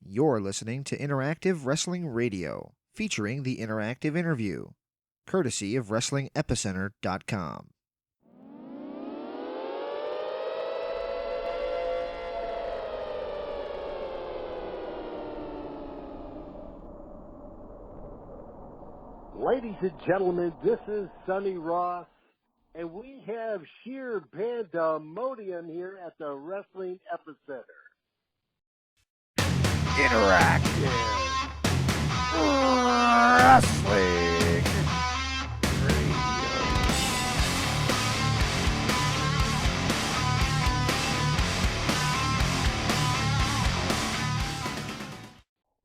You're listening to Interactive Wrestling Radio, featuring the Interactive Interview, courtesy of WrestlingEpicenter.com. Ladies and gentlemen, this is Sonny Ross, and we have sheer pandemonium here at the Wrestling Epicenter. Interactive Wrestling Radio.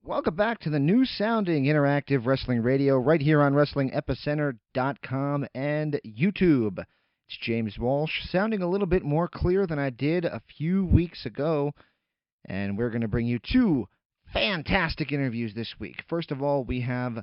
Welcome back to the new sounding Interactive Wrestling Radio right here on WrestlingEpicenter.com and YouTube. It's James Walsh, sounding a little bit more clear than I did a few weeks ago, and we're going to bring you two fantastic interviews this week. First of all, we have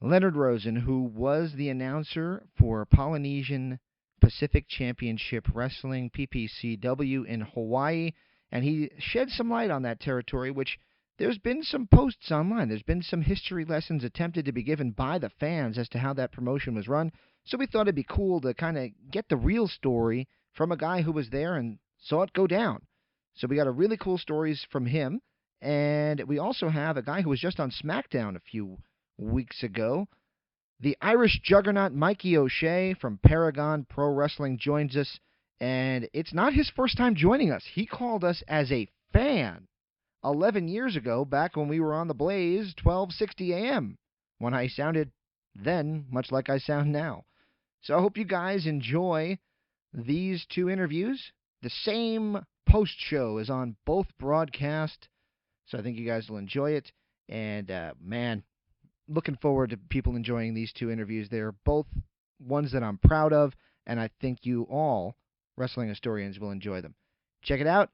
Leonard Rosen, who was the announcer for Polynesian Pacific Championship Wrestling, PPCW in Hawaii, and he shed some light on that territory, which there's been some posts online. There's been some history lessons attempted to be given by the fans as to how that promotion was run, so we thought it'd be cool to kind of get the real story from a guy who was there and saw it go down. So we got a really cool stories from him. And we also have a guy who was just on SmackDown a few weeks ago. The Irish juggernaut Mikey O'Shea from Paragon Pro Wrestling joins us. And it's not his first time joining us. He called us as a fan 11 years ago, back when we were on the Blaze, 1260 AM, when I sounded then much like I sound now. So I hope you guys enjoy these two interviews. The same post-show is on both broadcasts. So I think you guys will enjoy it. And, man, looking forward to people enjoying these two interviews. They're both ones that I'm proud of, and I think you all, wrestling historians, will enjoy them. Check it out.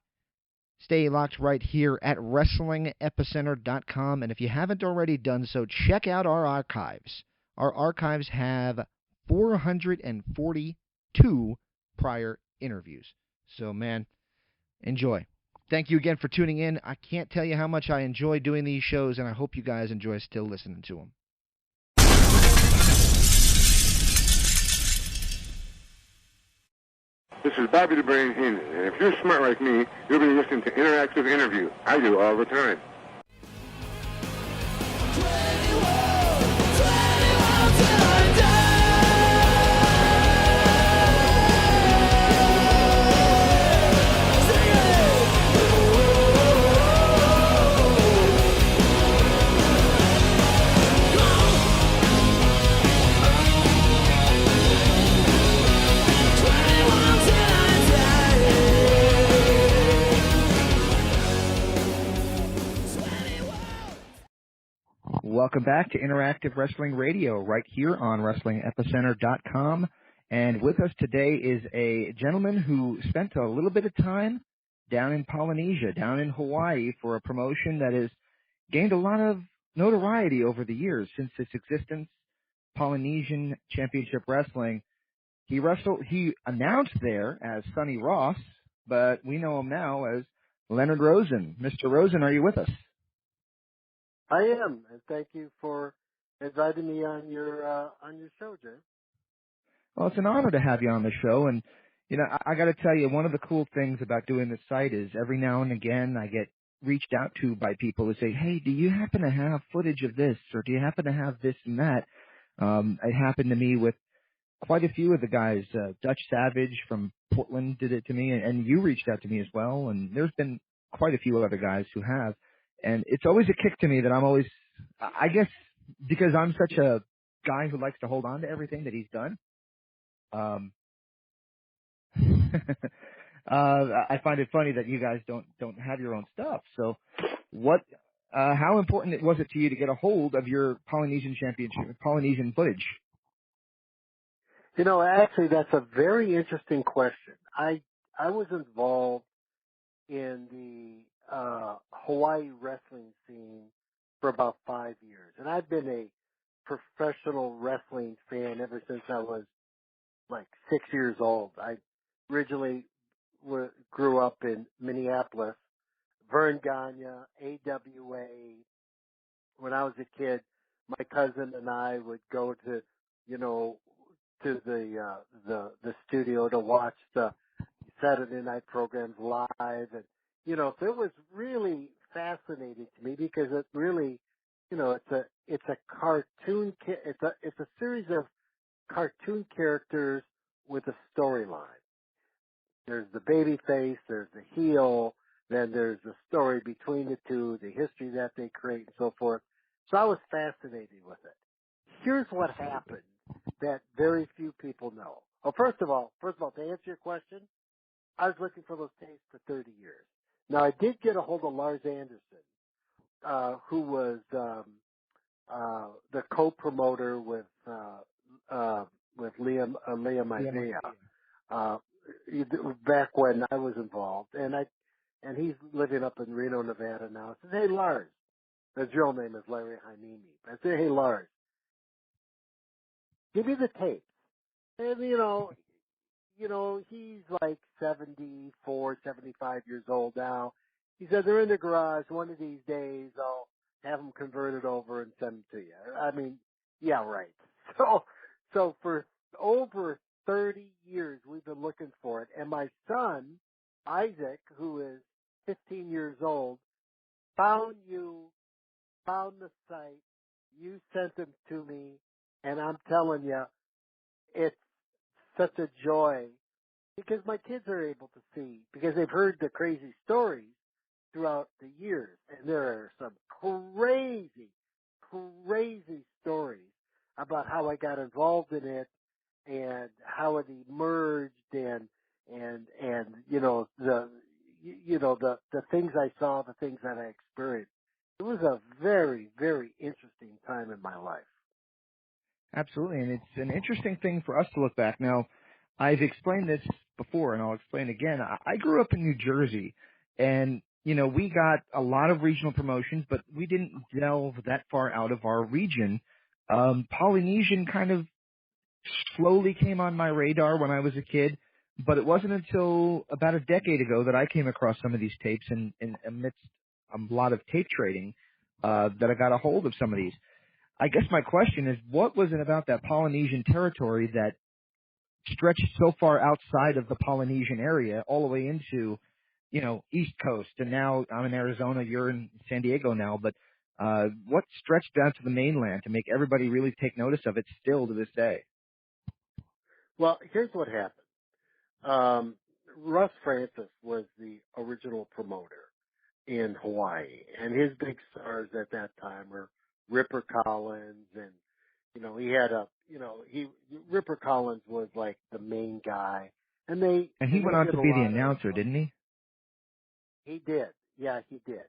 Stay locked right here at WrestlingEpicenter.com. And if you haven't already done so, check out our archives. Our archives have 442 prior interviews. So, man, enjoy. Thank you again for tuning in. I can't tell you how much I enjoy doing these shows, and I hope you guys enjoy still listening to them. This is Bobby the Brain Heenan, and if you're smart like me, you'll be listening to Interactive Interview. I do all the time. Welcome back to Interactive Wrestling Radio right here on WrestlingEpicenter.com. And with us today is a gentleman who spent a little bit of time down in Polynesia, down in Hawaii, for a promotion that has gained a lot of notoriety over the years since its existence, Polynesian Championship Wrestling. He announced there as Sonny Ross, but we know him now as Leonard Rosen. Mr. Rosen, are you with us? I am, and thank you for inviting me on your show, Jay. Well, it's an honor to have you on the show, and you know, I got to tell you, one of the cool things about doing this site is every now and again I get reached out to by people who say, "Hey, do you happen to have footage of this, or do you happen to have this and that?" It happened to me with quite a few of the guys. Dutch Savage from Portland did it to me, and you reached out to me as well, and there's been quite a few other guys who have. And it's always a kick to me that I'm always, I guess, because I'm such a guy who likes to hold on to everything that he's done. I find it funny that you guys don't have your own stuff. So, how important was it to you to get a hold of your Polynesian footage? You know, actually, that's a very interesting question. I was involved in the Hawaii wrestling scene for about 5 years. And I've been a professional wrestling fan ever since I was like 6 years old. I originally grew up in Minneapolis, Vern Gagne, AWA. When I was a kid, my cousin and I would go to, you know, to the studio to watch the Saturday night programs live, and so it was really fascinating to me because it really, it's a cartoon, it's a series of cartoon characters with a storyline. There's the baby face, there's the heel, then there's the story between the two, the history that they create and so forth. So I was fascinated with it. Here's what happened that very few people know. Well, first of all, to answer your question, I was looking for those tapes for 30 years. Now, I did get a hold of Lars Anderson, who was the co-promoter with Liam Isaiah, back when I was involved, and he's living up in Reno, Nevada now. I said, "Hey, Lars," his real name is Larry Haimimi. I said, "Hey, Lars, give me the tapes." And he's like 74, 75 years old now. He said, "They're in the garage. One of these days I'll have them converted over and send them to you." I mean, yeah, right. So for over 30 years we've been looking for it. And my son, Isaac, who is 15 years old, found the site. You sent them to me. And I'm telling you, it's such a joy because my kids are able to see, because they've heard the crazy stories throughout the years. And there are some crazy, crazy stories about how I got involved in it and how it emerged and the things I saw, the things that I experienced. It was a very, very interesting time in my life. Absolutely, and it's an interesting thing for us to look back. Now, I've explained this before, and I'll explain again. I grew up in New Jersey, and, we got a lot of regional promotions, but we didn't delve that far out of our region. Polynesian kind of slowly came on my radar when I was a kid, but it wasn't until about a decade ago that I came across some of these tapes and amidst a lot of tape trading that I got a hold of some of these. I guess my question is, what was it about that Polynesian territory that stretched so far outside of the Polynesian area all the way into, East Coast? And now I'm in Arizona, you're in San Diego now, but what stretched down to the mainland to make everybody really take notice of it still to this day? Well, here's what happened. Russ Francis was the original promoter in Hawaii, and his big stars at that time were Ripper Collins, and he had Ripper Collins was like the main guy, and he went on to be the announcer, didn't he? He did, yeah, he did.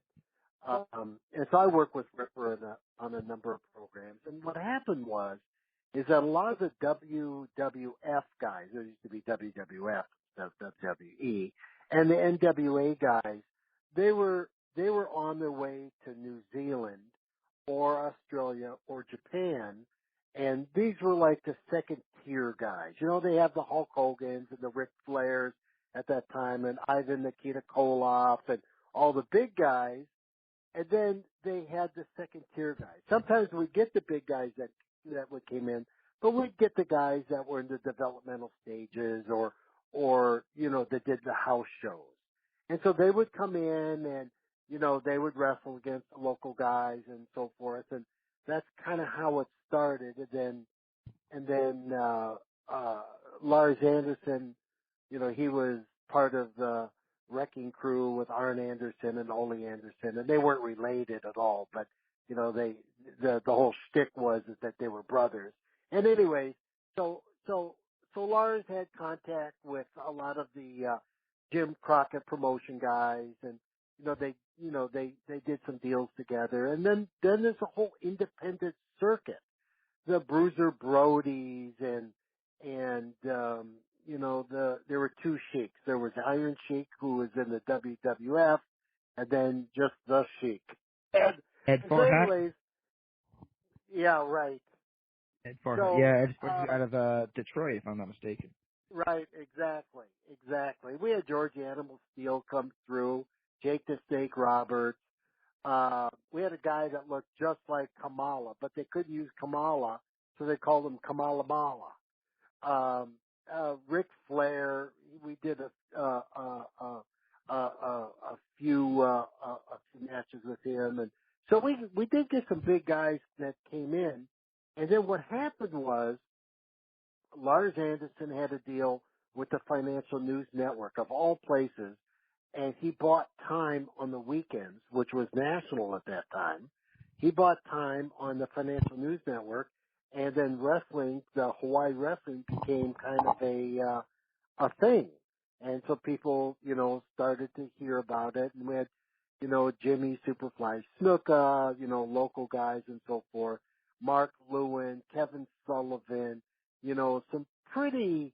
And so I worked with Ripper on a number of programs, and what happened is that a lot of the WWF guys, there used to be WWF, WWE, and the NWA guys, they were on their way to New Zealand or Australia or Japan, and these were like the second tier guys. They have the Hulk Hogans and the Ric Flairs at that time, and Ivan Nikita Koloff and all the big guys, and then they had the second tier guys. Sometimes we get the big guys that would came in, but we'd get the guys that were in the developmental stages or that did the house shows. And so they would come in and, they would wrestle against the local guys and so forth. And that's kind of how it started. And then Lars Anderson, he was part of the wrecking crew with Arn Anderson and Ole Anderson, and they weren't related at all, but the whole shtick was that they were brothers. And anyways, so Lars had contact with a lot of the Jim Crockett promotion guys, and they did some deals together. And then there's a whole independent circuit, the Bruiser Brodies and there were two Sheiks. There was Iron Sheik, who was in the WWF, and then just the Sheik. Ed Farhat? So anyways, yeah, right. Ed Farhat. Ed Farhat out of Detroit, if I'm not mistaken. Right, exactly. We had George Animal Steel come through. Jake the Snake Roberts. We had a guy that looked just like Kamala, but they couldn't use Kamala, so they called him Kamala Mala. Ric Flair, we did a few matches with him, and so we did get some big guys that came in. And then what happened was Lars Anderson had a deal with the Financial News Network of all places, and he bought time on the weekends, which was national at that time. He bought time on the Financial News Network, and then wrestling, the Hawaii wrestling, became kind of a thing. And so people, started to hear about it, and we had, Jimmy Superfly Snuka, local guys and so forth, Mark Lewin, Kevin Sullivan, some pretty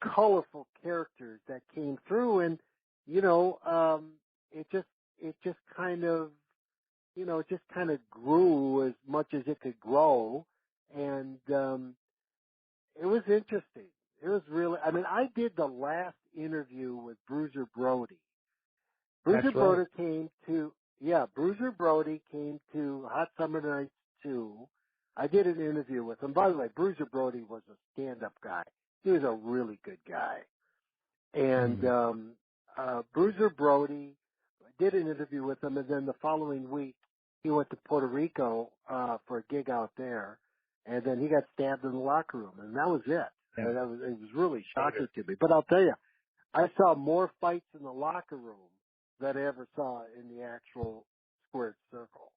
colorful characters that came through, and it just kind of grew as much as it could grow, and it was interesting. It was really, I did the last interview with Bruiser Brody. Bruiser Brody came to Hot Summer Nights 2. I did an interview with him. By the way, Bruiser Brody was a stand-up guy. He was a really good guy. And Bruiser Brody, I did an interview with him, and then the following week, he went to Puerto Rico for a gig out there, and then he got stabbed in the locker room, and that was it. Yeah. And it was really shocking to me. But I'll tell you, I saw more fights in the locker room than I ever saw in the actual squared circle.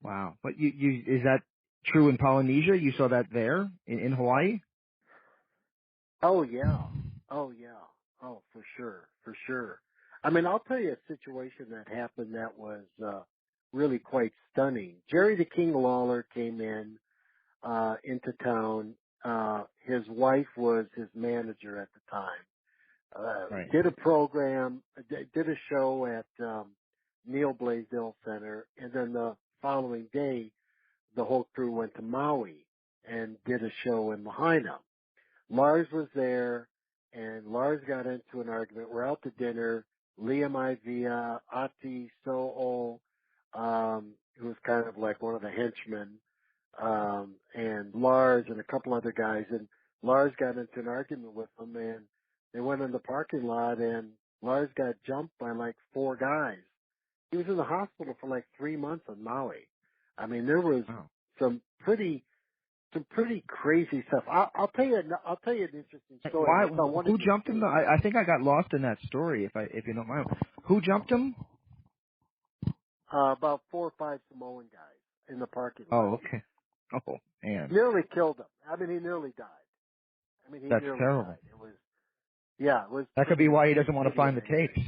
Wow. But you is that true in Polynesia? You saw that there in Hawaii? Oh yeah. Oh, for sure. I'll tell you a situation that happened that was really quite stunning. Jerry the King Lawler came into town. His wife was his manager at the time. Did a program, did a show at Neil Blaisdell Center, and then the following day, the whole crew went to Maui and did a show in Lahaina. Lars was there, and Lars got into an argument. We're out to dinner. Liam Ivia, Ati So'o, who was kind of like one of the henchmen, and Lars and a couple other guys. And Lars got into an argument with them, and they went in the parking lot, and Lars got jumped by like 4 guys. He was in the hospital for like 3 months on Maui. There was some pretty crazy stuff. I'll tell you an interesting story. Who jumped him? I think I got lost in that story. If you don't mind, who jumped him? About 4 or 5 Samoan guys in the parking lot. Oh, okay. Oh, man. Nearly killed him. He nearly died. That's terrible. Died. It was. That could be why he doesn't want to find the tapes.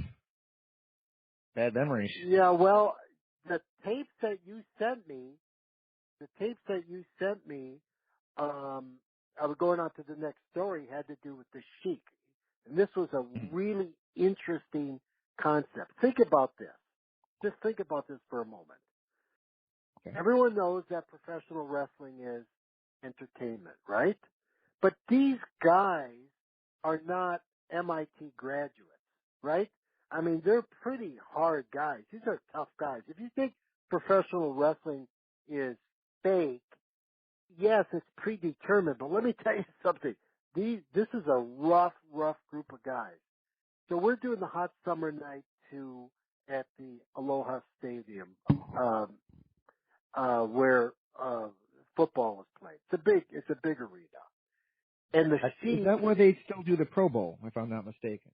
Bad memories. Yeah, well, the tapes that you sent me, I was going on to the next story, had to do with the Sheik. And this was a really interesting concept. Think about this. Just think about this for a moment. Okay. Everyone knows that professional wrestling is entertainment, right? But these guys are not MIT graduates, right? They're pretty hard guys. These are tough guys. If you think professional wrestling is fake, yes, it's predetermined, but let me tell you something. This is a rough group of guys. So we're doing the Hot Summer Night 2 at the Aloha Stadium, where football is played. It's a big arena. And is that where they still do the Pro Bowl, if I'm not mistaken?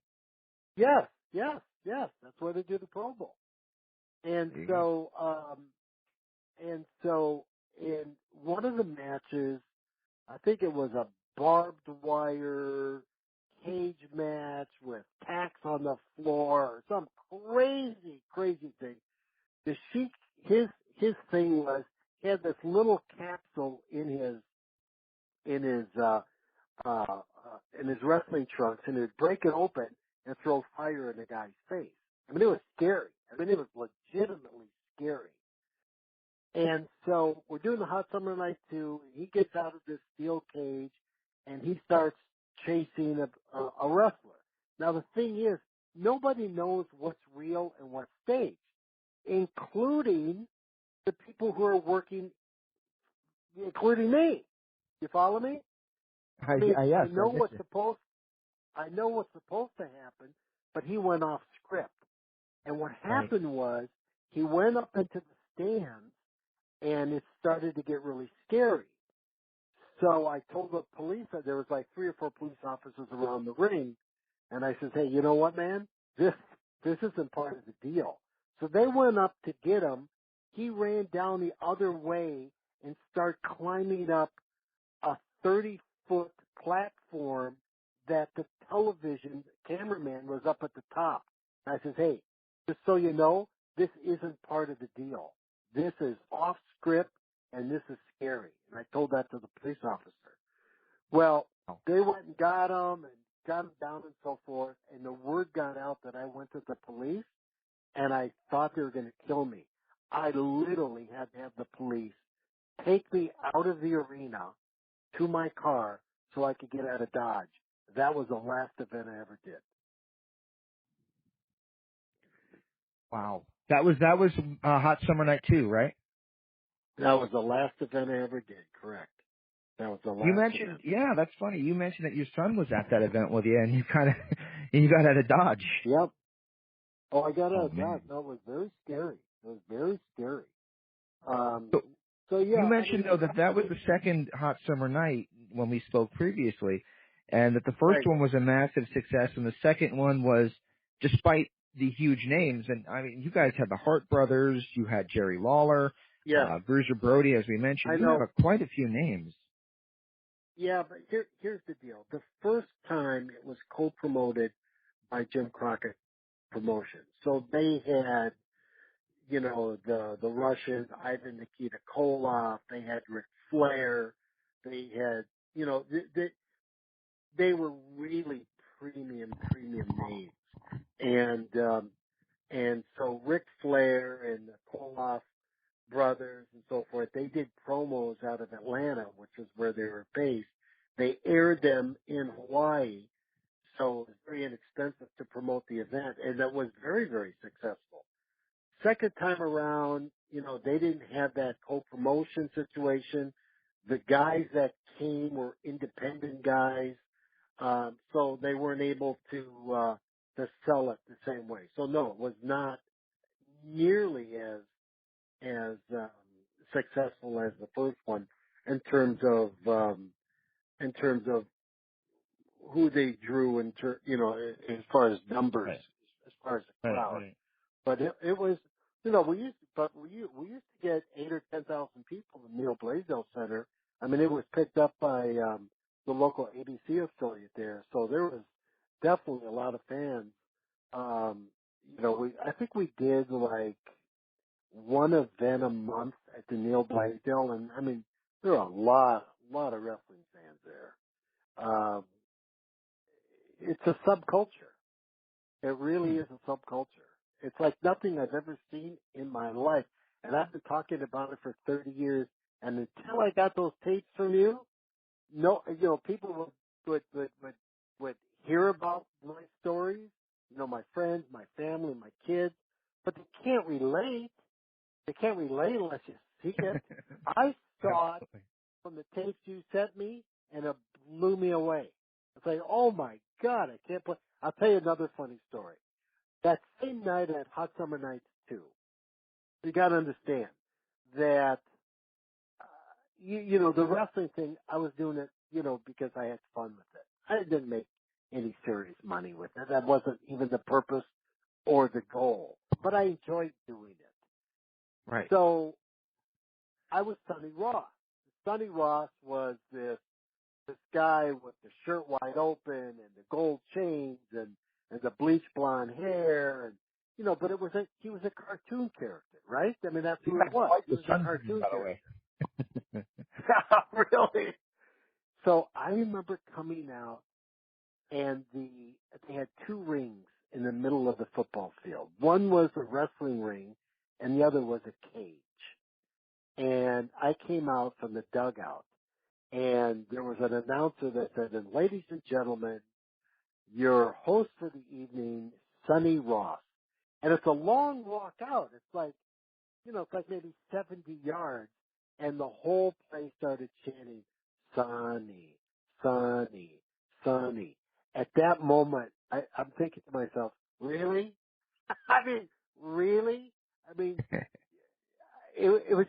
Yes. That's where they do the Pro Bowl. And so in one of the matches, I think it was a barbed wire cage match with tacks on the floor or some crazy thing. The Sheik, his thing was he had this little capsule in his wrestling trunks, and he'd break it open and throw fire in the guy's face. It was scary. It was legitimately scary. And so we're doing the Hot Summer Night 2. He gets out of this steel cage, and he starts chasing a wrestler. Now, the thing is, nobody knows what's real and what's staged, including the people who are working, including me. You follow me? I mean, yes, I know what's supposed to happen, but he went off script. And what happened was he went up into the stands and it started to get really scary. So I told the police that there was like 3 or 4 police officers around the ring, and I said, "Hey, you know what, man? This isn't part of the deal." So they went up to get him. He ran down the other way and started climbing up a 30-foot platform that the television cameraman was up at the top. And I said, "Hey, just so you know, this isn't part of the deal. This is off script and this is scary." And I told that to the police officer. Well, they went and got him down and so forth, and the word got out that I went to the police, and I thought they were going to kill me. I literally had to have the police take me out of the arena to my car so I could get out of Dodge. That was the last event I ever did. Wow. That was Hot Summer Night 2, right? That was the last event I ever did, correct. That was the last You mentioned, event. yeah, that's funny. You mentioned that your son was at that event with you, and you got out of Dodge. Yep. Oh, I got out of man. Dodge. No, it was very scary. It was very scary. So yeah. You mentioned, though, that was the second Hot Summer Night when we spoke previously, and that the first one was a massive success, and the second one was, despite the huge names, and I mean, you guys had the Hart Brothers, you had Jerry Lawler, Bruiser Brody, as we mentioned. You have quite a few names. Yeah, but here's the deal. The first time it was co-promoted by Jim Crockett Promotions. So they had, you know, the Russians, Ivan Nikita Koloff, they had Ric Flair, they had, you know, they were really premium names. And so Ric Flair and the Koloff brothers and so forth, they did promos out of Atlanta, which is where they were based. They aired them in Hawaii, so it was very inexpensive to promote the event, and that was very, very successful. Second time around, you know, they didn't have that co-promotion situation. The guys that came were independent guys, so they weren't able to sell it the same way. So no, it was not nearly as successful as the first one in terms of who they drew you know, as far as numbers, as far as the crowd. Right. But it was, you know, we used to get 8,000 or 10,000 people in Neil Blaisdell Center. I mean, it was picked up by the local ABC affiliate there, so there was definitely a lot of fans. You know, I think we did like one event a month at the Neil Blaisdell, and I mean, there are a lot of wrestling fans there. It's a subculture. It really is a subculture. It's like nothing I've ever seen in my life, and I've been talking about it for 30 years. And until I got those tapes from you, no, you know, people would hear about my stories. You know, my friends, my family, my kids, but they can't relate. They can't relate unless you see it. I saw it from the tapes you sent me, and it blew me away. It's like, oh my God, I can't believe. I'll tell you another funny story. That same night at Hot Summer Nights 2, you got to understand that, you know, the wrestling thing, I was doing it, you know, because I had fun with it. I didn't make any serious money with it. That wasn't even the purpose or the goal. But I enjoyed doing it. Right. So I was Sonny Ross. Sonny Ross was this guy with the shirt wide open and the gold chains and the bleach blonde hair, and you know, but he was a cartoon character, right? I mean, that's who it was. He was a cartoon character. Really? So I remember coming out, and they had 2 rings in the middle of the football field. One was a wrestling ring, and the other was a cage. And I came out from the dugout, and there was an announcer that said, "And ladies and gentlemen, your host for the evening, Sonny Ross. And it's a long walk out. It's like, it's like maybe 70 yards. And the whole place started chanting, Sonny, Sonny, Sonny. At that moment, I'm thinking to myself, really? I mean, really? I mean, it was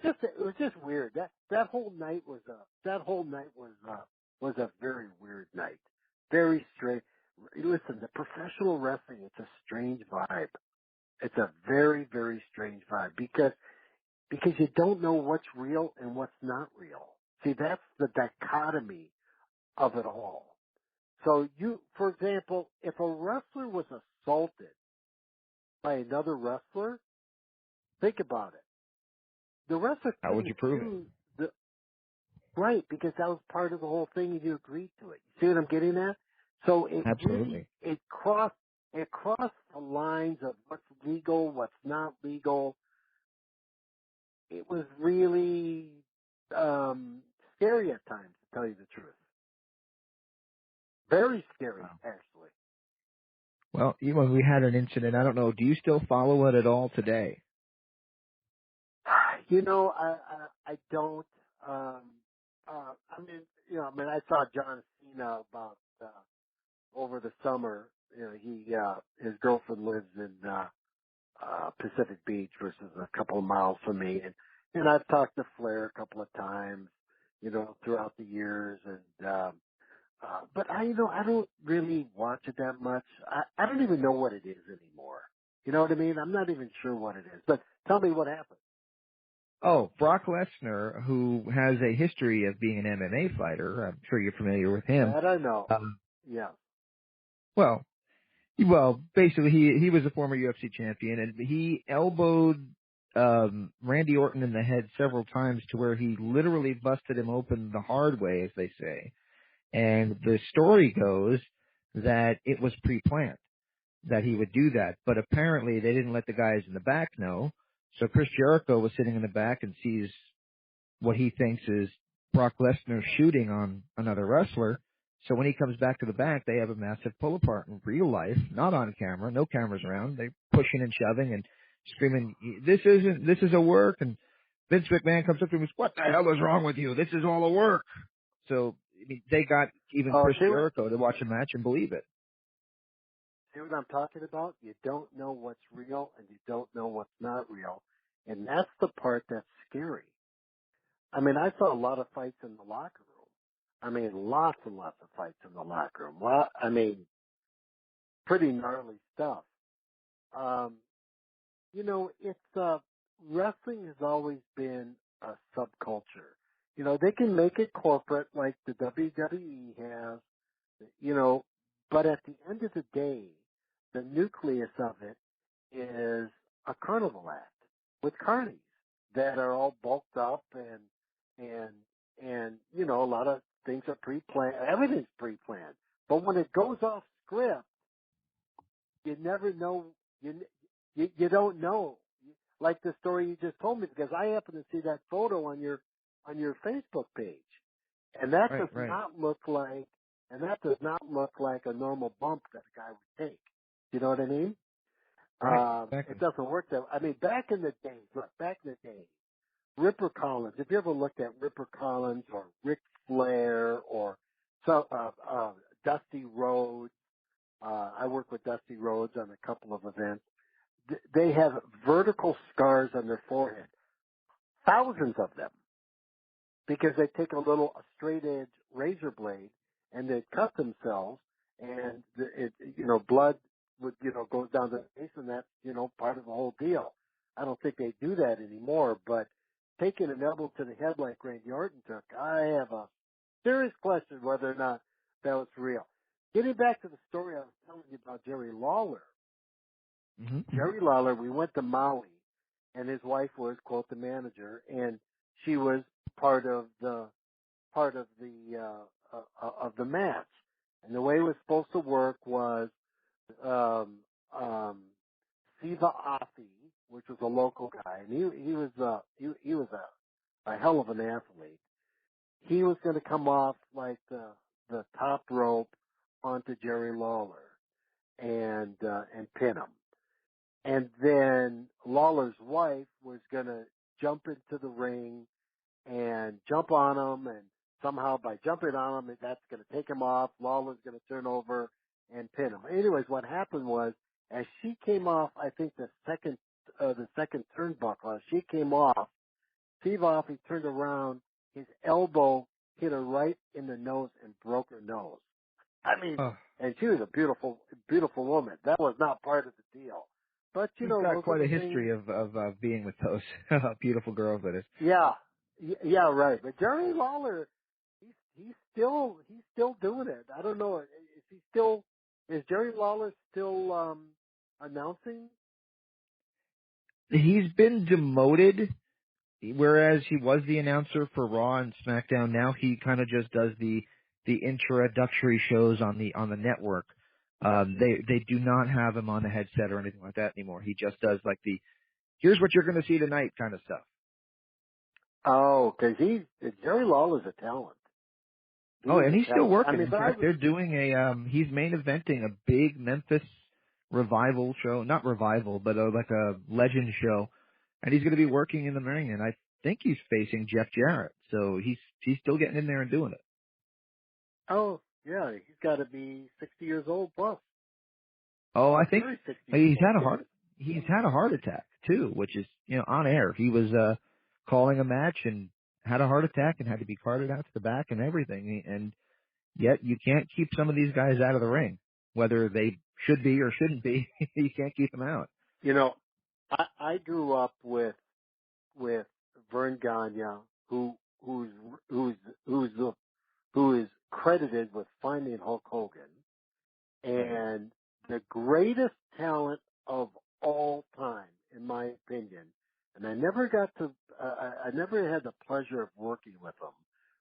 just weird. That whole night was a very weird night. Very strange. Listen, the professional wrestling, it's a strange vibe. It's a very, very strange vibe because you don't know what's real and what's not real. See, that's the dichotomy of it all. So for example, if a wrestler was assaulted by another wrestler, think about it. The wrestler How would you prove it? Right, because that was part of the whole thing and you agreed to it. You see what I'm getting at? So Absolutely. It crossed the lines of what's legal, what's not legal. It was really scary at times, to tell you the truth. Very scary, actually. Well, even we had an incident. I don't know. Do you still follow it at all today? I don't. I saw John Cena about over the summer. His girlfriend lives in Pacific Beach, versus a couple of miles from me, and I've talked to Flair a couple of times, throughout the years, and but I don't really watch it that much. I don't even know what it is anymore. You know what I mean? I'm not even sure what it is. But tell me what happened. Oh, Brock Lesnar, who has a history of being an MMA fighter. I'm sure you're familiar with him. That I know. Yeah. Well, basically, he was a former UFC champion, and he elbowed Randy Orton in the head several times to where he literally busted him open the hard way, as they say. And the story goes that it was pre-planned, that he would do that. But apparently they didn't let the guys in the back know. So Chris Jericho was sitting in the back and sees what he thinks is Brock Lesnar shooting on another wrestler. So when he comes back to the back, they have a massive pull apart in real life, not on camera, no cameras around. They're pushing and shoving and screaming, this is a work. And Vince McMahon comes up to him and says, what the hell is wrong with you? This is all a work. So I mean, they got even Chris Jericho to watch a match and believe it. See what I'm talking about? You don't know what's real and you don't know what's not real. And that's the part that's scary. I mean, I saw a lot of fights in the locker room. I mean, lots and lots of fights in the locker room. Well, I mean, pretty gnarly stuff. Wrestling has always been a subculture. They can make it corporate like the WWE has, but at the end of the day, the nucleus of it is a carnival act with carnies that are all bulked up and a lot of things are pre-planned. Everything's pre-planned. But when it goes off script, you never know. You don't know. Like the story you just told me, because I happen to see that photo on your Facebook page, and that does not look like a normal bump that a guy would take. You know what I mean? Exactly. It doesn't work that way. I mean, back in the day, Ripper Collins. If you ever looked at Ripper Collins or Ric Flair or Dusty Rhodes, I work with Dusty Rhodes on a couple of events. They have vertical scars on their forehead, thousands of them, because they take a straight edge razor blade and they cut themselves, and blood goes down the face, and that's part of the whole deal. I don't think they do that anymore, but taking an elbow to the head like Randy Orton took, I have a serious question whether or not that was real. Getting back to the story I was telling you about Jerry Lawler. Mm-hmm. Jerry Lawler, we went to Maui, and his wife was, quote, the manager, and she was part of the match. And the way it was supposed to work was Siva Afi, which was a local guy, and he was a hell of an athlete. He was going to come off like the top rope onto Jerry Lawler. and pin him. And then Lawler's wife was going to jump into the ring and jump on him, and somehow by jumping on him, that's going to take him off. Lawler's going to turn over and pin him. Anyways, what happened was, as she came off, I think the second turnbuckle, as she came off, Steve Offey turned around, his elbow hit her right in the nose and broke her nose. I mean, and she was a beautiful, beautiful woman. That was not part of the deal. But He's got quite a history of being with those beautiful girls. That is. Yeah, right. But Jerry Lawler, he's still doing it. I don't know. Is Jerry Lawler still announcing? He's been demoted, whereas he was the announcer for Raw and SmackDown. Now he kind of just does the introductory shows on the network. They do not have him on the headset or anything like that anymore. He just does like the here's what you're going to see tonight kind of stuff. Oh, because Jerry Lawler's a talent. And he's still working. I mean, in fact, they're doing he's main eventing a big Memphis revival show, not revival, but like a legend show, and he's going to be working in the ring, and I think he's facing Jeff Jarrett, so he's still getting in there and doing it. Oh, yeah, he's got to be 60 years old plus. Oh, I think he's had a heart attack too, which is, on air. He was calling a match and had a heart attack and had to be carted out to the back and everything. And yet you can't keep some of these guys out of the ring, whether they should be or shouldn't be. You can't keep them out. I grew up with Vern Gagne, who is credited with finding Hulk Hogan, and the greatest talent of all time, in my opinion. And I never had the pleasure of working with him.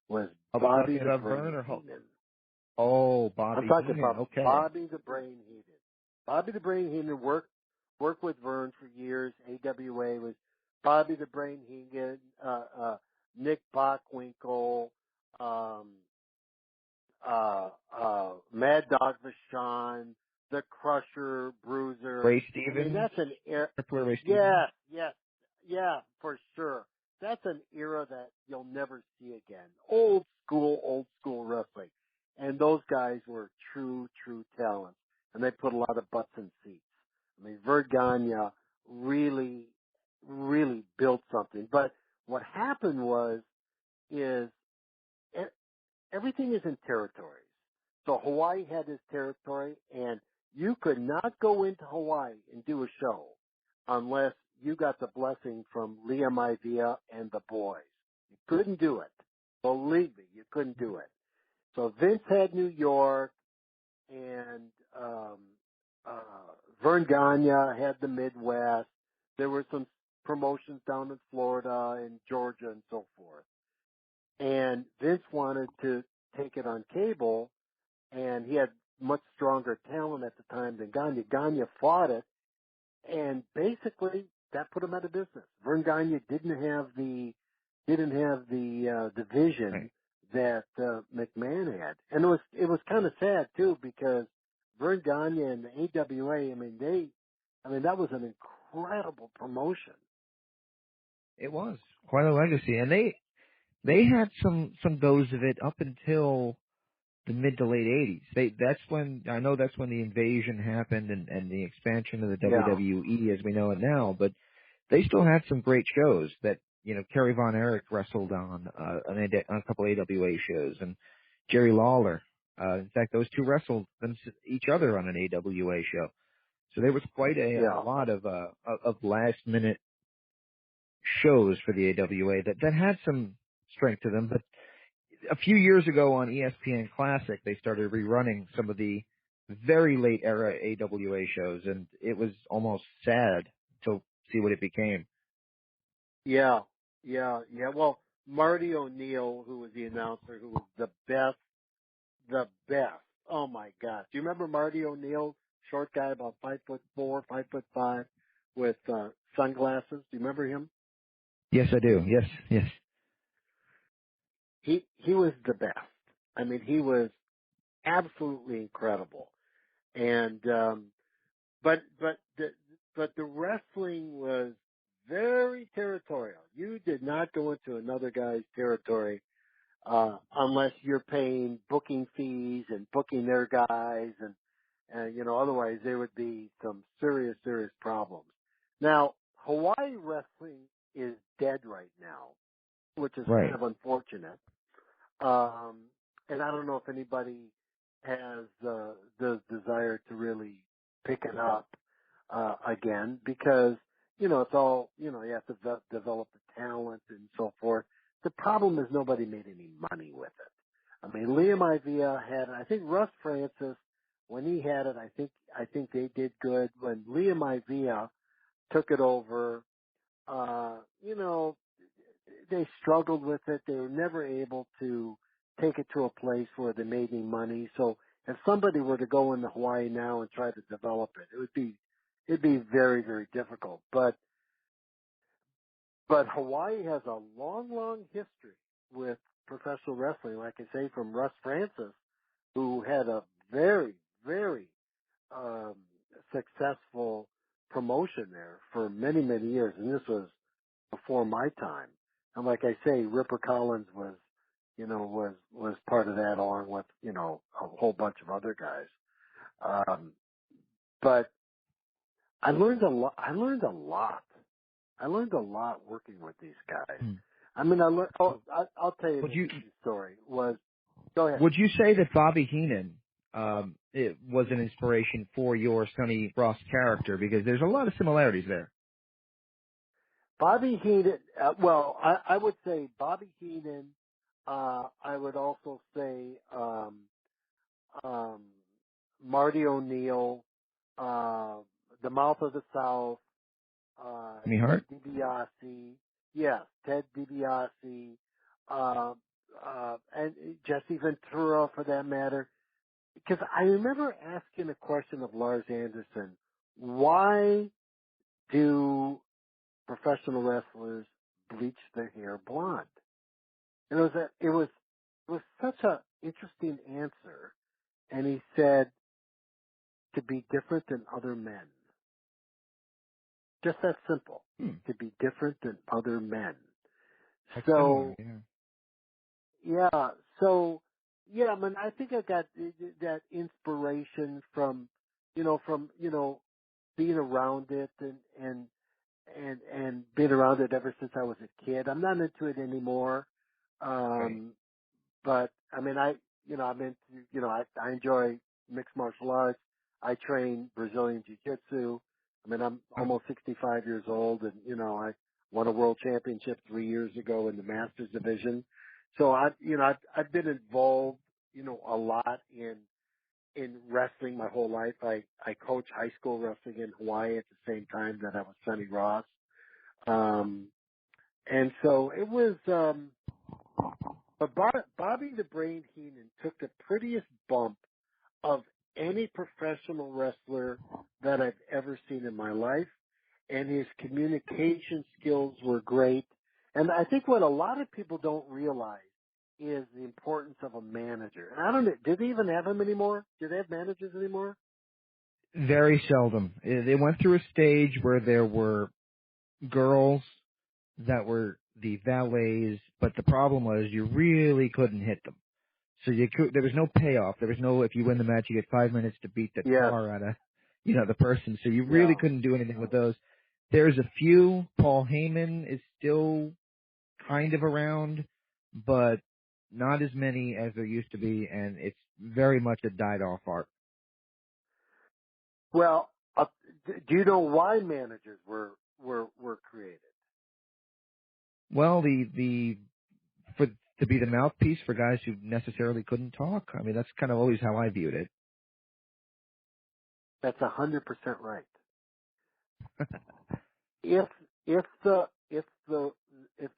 Was Bobby the Brain Heenan? Oh, Bobby. I'm talking Heenan. about Okay. Bobby the Brain Heenan. Bobby the Brain Heenan worked with Vern for years. AWA was Bobby the Brain Heenan, Nick Bockwinkel, Mad Dog Vachon, the Crusher, Bruiser. Ray Stevens. I mean, that's an era. Yeah, for sure. That's an era that you'll never see again. Old school wrestling. And those guys were true talents. And they put a lot of butts in seats. I mean, Vern Gagne really, really built something. But what happened is everything is in territories. So Hawaii had his territory, and you could not go into Hawaii and do a show unless you got the blessing from Liam Ivia and the boys. You couldn't do it. Believe me, you couldn't do it. So Vince had New York, and Vern Gagne had the Midwest. There were some promotions down in Florida and Georgia and so forth. And Vince wanted to take it on cable, and he had much stronger talent at the time than Gagne. Gagne fought it, and basically that put him out of business. Vern Gagne didn't have the vision that McMahon had, and it was kind of sad too, because Vern Gagne and the AWA, that was an incredible promotion. It was quite a legacy, and they had some goes of it up until the mid to late 80s. That's when the invasion happened and the expansion of the WWE as we know it now. But they still had some great shows that Kerry Von Erich wrestled on a couple AWA shows, and Jerry Lawler. In fact, those two wrestled each other on an AWA show. So there was quite a lot of last minute shows for the AWA that had some strength to them. But a few years ago on ESPN Classic, they started rerunning some of the very late era AWA shows, and it was almost sad to see what it became. Yeah. Well, Marty O'Neill, who was the announcer, who was the best. Oh my gosh. Do you remember Marty O'Neill? Short guy, about 5'4", 5'5", with sunglasses. Do you remember him? Yes, I do. Yes. He was the best. I mean, he was absolutely incredible. And but the wrestling was very territorial. You did not go into another guy's territory unless you're paying booking fees and booking their guys, and otherwise there would be some serious problems. Now, Hawaii wrestling is dead right now, which is Right. kind of unfortunate. And I don't know if anybody has the desire to really pick it up again, because it's all, you have to develop the talent and so forth. The problem is nobody made any money with it. I mean, Liam Ivea had it. I think Russ Francis, when he had it, I think they did good. When Liam Ivea took it over, they struggled with it. They were never able to take it to a place where they made any money. So if somebody were to go into Hawaii now and try to develop it, it'd be very, very difficult. But Hawaii has a long history with professional wrestling, like I say, from Russ Francis, who had a very, very successful promotion there for many, many years. And this was before my time. And like I say, Ripper Collins was part of that, along with, a whole bunch of other guys. But I learned a lot. I learned a lot working with these guys. I mean, I'll tell you the story. Go ahead. Would you say that Bobby Heenan it was an inspiration for your Sonny Ross character? Because there's a lot of similarities there. Bobby Heenan, I would say Bobby Heenan. I would also say Marty O'Neill, the Mouth of the South, Jimmy Hart? Ted DiBiase, yes, Ted DiBiase, and Jesse Ventura, for that matter. Because I remember asking a question of Lars Anderson: why do professional wrestlers bleach their hair blonde? And it was such a interesting answer. And he said, to be different than other men. Just that simple. To be different than other men. So, I mean, I think I got that inspiration from being around it and being around it ever since I was a kid. I'm not into it anymore. But I mean, I'm into, I enjoy mixed martial arts. I train Brazilian Jiu-Jitsu. I mean, I'm almost 65 years old, and, I won a world championship 3 years ago in the Masters division. So I've been involved, a lot in wrestling my whole life. I coach high school wrestling in Hawaii at the same time that I was Sonny Ross. And so it was, but Bobby the Brain Heenan took the prettiest bump of any professional wrestler that I've ever seen in my life, and his communication skills were great. And I think what a lot of people don't realize is the importance of a manager. And I don't know, do they even have them anymore? Do they have managers anymore? Very seldom. They went through a stage where there were girls that were the valets, but the problem was you really couldn't hit them. So there was no payoff. There was no, if you win the match, you get 5 minutes to beat the tar out of, the person. So you really couldn't do anything with those. There's a few. Paul Heyman is still kind of around, but not as many as there used to be, and it's very much a died-off art. Well, do you know why managers were created? Well, to be the mouthpiece for guys who necessarily couldn't talk. I mean, that's kind of always how I viewed it. That's 100% right. If the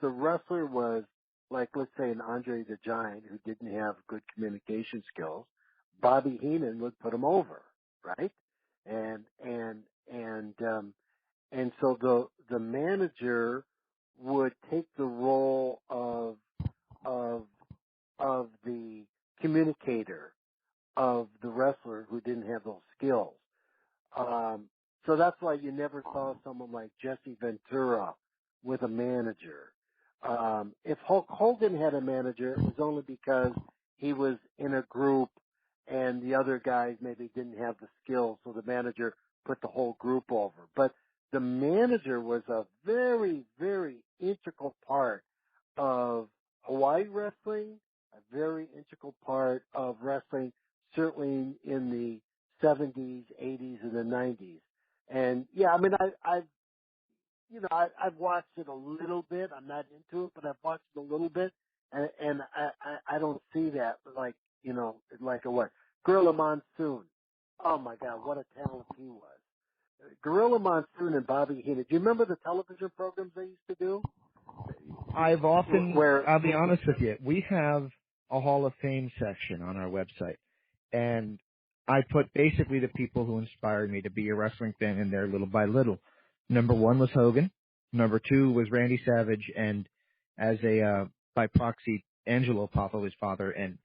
wrestler was, like, let's say, an Andre the Giant who didn't have good communication skills, Bobby Heenan would put him over, right? And so the manager would take the role of the communicator, of the wrestler who didn't have those skills. So that's why you never saw someone like Jesse Ventura with a manager. If Hulk Hogan had a manager, it was only because he was in a group and the other guys maybe didn't have the skills, so the manager put the whole group over. But the manager was a very, very integral part of Hawaii wrestling, a very integral part of wrestling, certainly in the 70s, 80s, and the 90s. And yeah, I mean, I've watched it a little bit. I'm not into it, but I've watched it a little bit, and I don't see that like, like a what? Gorilla Monsoon. Oh my God, what a talent he was. Gorilla Monsoon and Bobby Heenan. Do you remember the television programs they used to do? I'll be honest with you, we have a Hall of Fame section on our website, and I put basically the people who inspired me to be a wrestling fan in there little by little. Number 1 was Hogan. Number 2 was Randy Savage, and as by proxy, Angelo Poffo, his father, and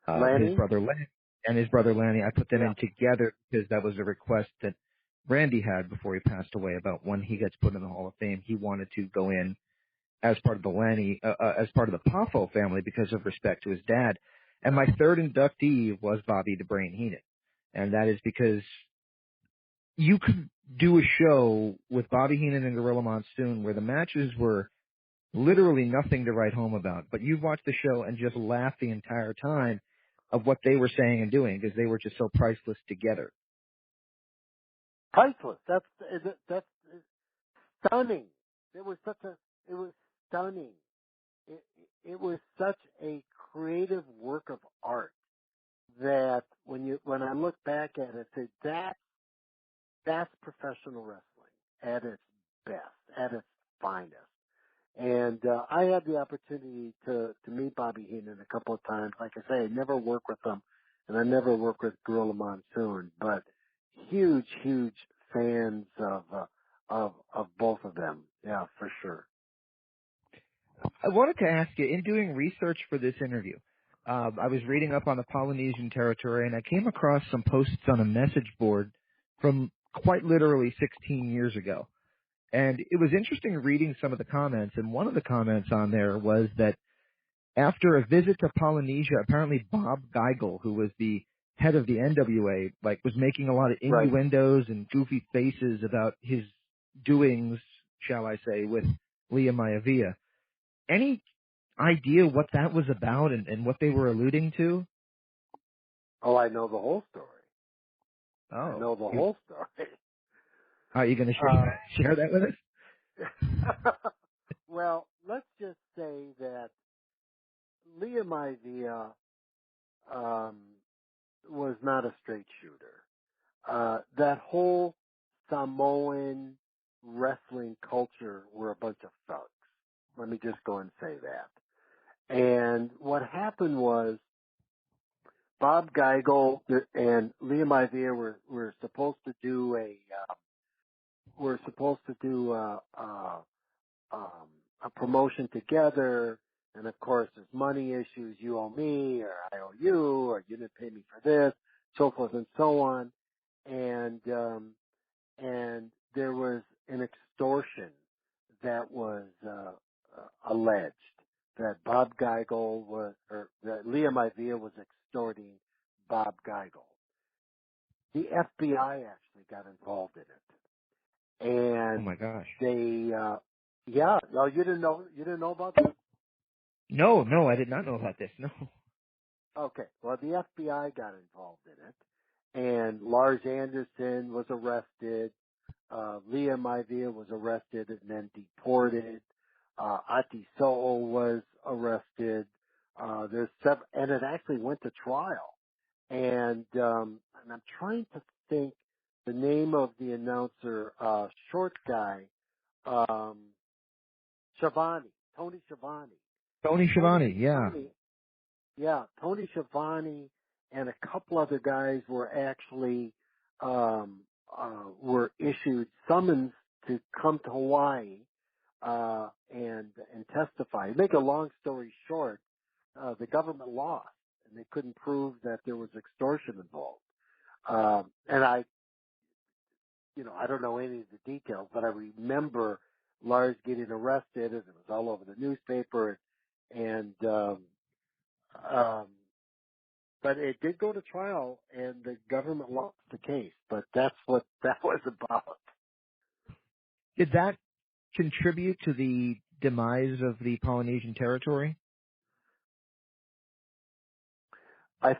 his brother Lenny, I put them in together because that was a request that Randy had before he passed away about when he gets put in the Hall of Fame. He wanted to go in as part of the as part of the Poffo family because of respect to his dad. And my third inductee was Bobby the Brain Heenan. And that is because you could do a show with Bobby Heenan and Gorilla Monsoon where the matches were literally nothing to write home about, but you've watched the show and just laughed the entire time of what they were saying and doing because they were just so priceless together. Priceless. That's stunning. It was stunning. It was such a creative work of art that when I look back at it, I say that's professional wrestling at its best, at its finest. And I had the opportunity to meet Bobby Heenan a couple of times. Like I say, I never worked with him, and I never worked with Gorilla Monsoon, but huge fans of both of them. Yeah, for sure. I wanted to ask you, in doing research for this interview, I was reading up on the Polynesian territory, and I came across some posts on a message board from quite literally 16 years ago. And it was interesting reading some of the comments, and one of the comments on there was that after a visit to Polynesia, apparently Bob Geigel, who was the head of the NWA, was making a lot of innuendos and goofy faces about his doings, shall I say, with Leah Maivia. Any idea what that was about and what they were alluding to? Oh, I know the whole story. Oh, I know the whole story. Are you going to share that with us? Well, let's just say that Leah Maivia was not a straight shooter. That whole Samoan wrestling culture were a bunch of thugs. Let me just go and say that. And what happened was Bob Geigel and Leah Maivia were supposed to do a promotion together, and of course there's money issues, you owe me, or I owe you, or you didn't pay me for this, so forth and so on, and there was an extortion that was alleged that Bob Geigel or that Leah Maivia was extorting Bob Geigel. The FBI actually got involved in it. And oh my gosh. They, no, you didn't know about this? No, I did not know about this, no. Okay, well the FBI got involved in it, and Lars Anderson was arrested, Leah Maivia was arrested and then deported, Ati So'o was arrested, and it actually went to trial, and I'm trying to think the name of the announcer, short guy, Tony Schiavone. Tony Schiavone, yeah. Yeah, Tony Schiavone and a couple other guys were actually were issued summons to come to Hawaii and testify. To make a long story short, the government lost. and they couldn't prove that there was extortion involved. And I don't know any of the details, but I remember Lars getting arrested, and it was all over the newspaper, and but it did go to trial, and the government lost the case. But that's what that was about. Did that contribute to the demise of the Polynesian territory? I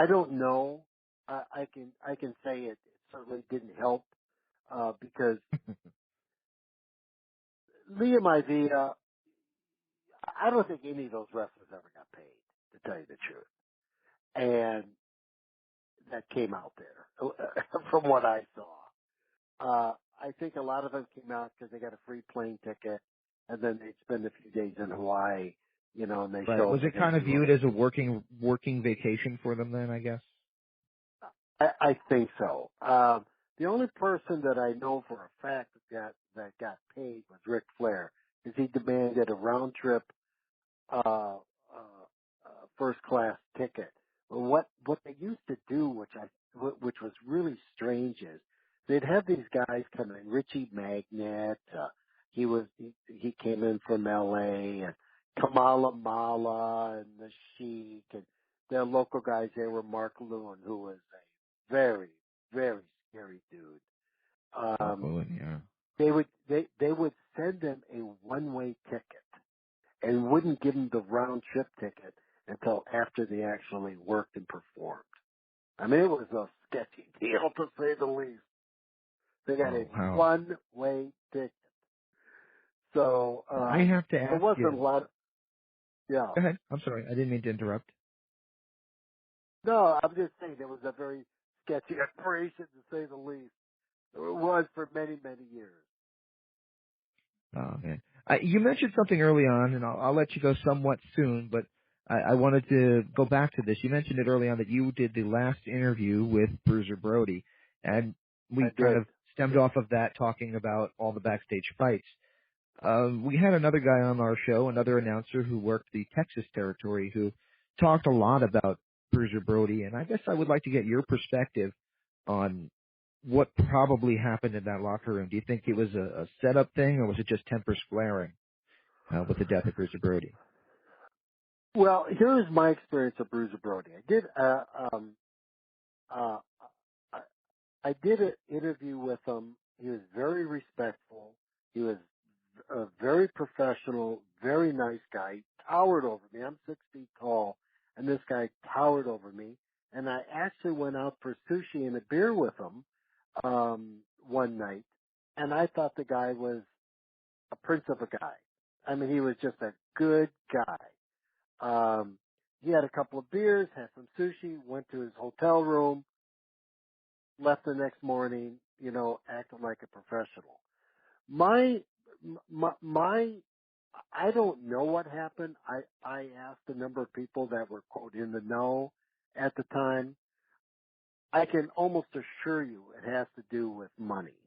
don't know. I can say it certainly didn't help because Liam Ivea, I don't think any of those wrestlers ever got paid, to tell you the truth. And that came out there from what I saw. I think a lot of them came out because they got a free plane ticket, and then they'd spend a few days in Hawaii, and they Right. showed. Was it kind of viewed as a working vacation for them then, I guess? I think so. The only person that I know for a fact that got paid was Ric Flair, because he demanded a round trip first class ticket. What they used to do, which was really strange, is they'd have these guys come in. Richie Magnet, he came in from L.A. and Kamala Mala and the Sheik, and their local guys there were Mark Lewin, who was a very, very scary dude. Yeah. They would send them a one-way ticket and wouldn't give them the round trip ticket until after they actually worked and performed. I mean, it was a sketchy deal, to say the least. They got a one-way ticket. So I have to ask there wasn't you. a lot. Yeah. Go ahead. I'm sorry. I didn't mean to interrupt. No, I'm just saying it was a very sketchy operation, to say the least. It was for many, many years. Oh, man. You mentioned something early on, and I'll let you go somewhat soon, but I wanted to go back to this. You mentioned it early on that you did the last interview with Bruiser Brody, and we kind of stemmed off of that talking about all the backstage fights. We had another guy on our show, another announcer who worked the Texas territory, who talked a lot about Bruiser Brody, and I guess I would like to get your perspective on what probably happened in that locker room. Do you think it was a setup thing, or was it just tempers flaring with the death of Bruiser Brody? Well, here's my experience of Bruiser Brody. I did an interview with him. He was very respectful. He was a very professional, very nice guy. He towered over me. I'm 6 feet tall, and this guy towered over me. And I actually went out for sushi and a beer with him one night, and I thought the guy was a prince of a guy. I mean, he was just a good guy. He had a couple of beers, had some sushi, went to his hotel room, left the next morning, acting like a professional. I don't know what happened. I asked a number of people that were, quote, in the know at the time. I can almost assure you it has to do with money.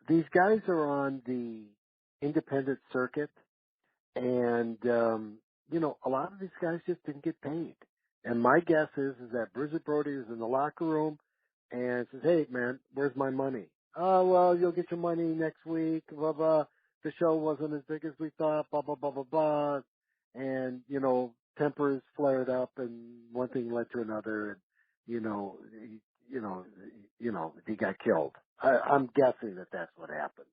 These guys are on the independent circuit, and, a lot of these guys just didn't get paid. And my guess is that Bruiser Brody is in the locker room and says, "Hey, man, where's my money?" "Oh, well, you'll get your money next week, blah, blah. The show wasn't as big as we thought, blah, blah, blah, blah, blah." And, tempers flared up, and one thing led to another, and, he got killed. I'm guessing that that's what happened.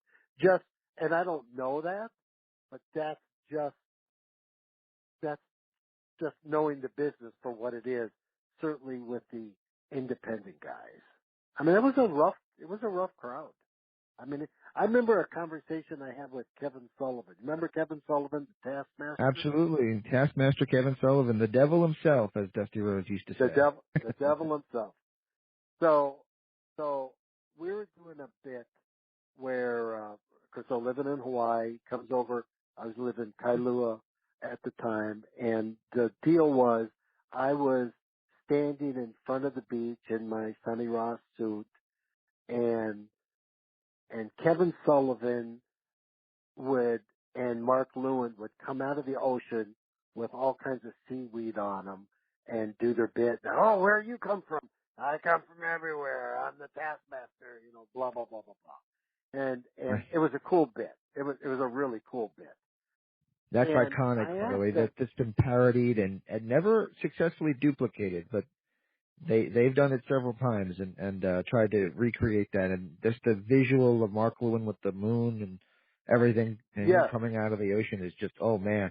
And I don't know that, but that's just knowing the business for what it is, certainly with the independent guys. I mean, it was a rough crowd. I mean, I remember a conversation I had with Kevin Sullivan. Remember Kevin Sullivan, the Taskmaster? Absolutely. Taskmaster Kevin Sullivan, the devil himself, as Dusty Rhodes used to say. The devil himself. So we were doing a bit where, because I'm living in Hawaii, comes over. I was living in Kailua at the time, and the deal was I was standing in front of the beach in my Sonny Ross suit, and Kevin Sullivan and Mark Lewin would come out of the ocean with all kinds of seaweed on them and do their bit. Oh, where you come from? I come from everywhere. I'm the taskmaster, blah, blah, blah, blah, blah. And Right. it was a cool bit. It was a really cool bit. That's And iconic, by the way. That's been parodied and never successfully duplicated, but they've done it several times and tried to recreate that. And just the visual of Mark Lewin with the moon and everything and him coming out of the ocean is just, oh man,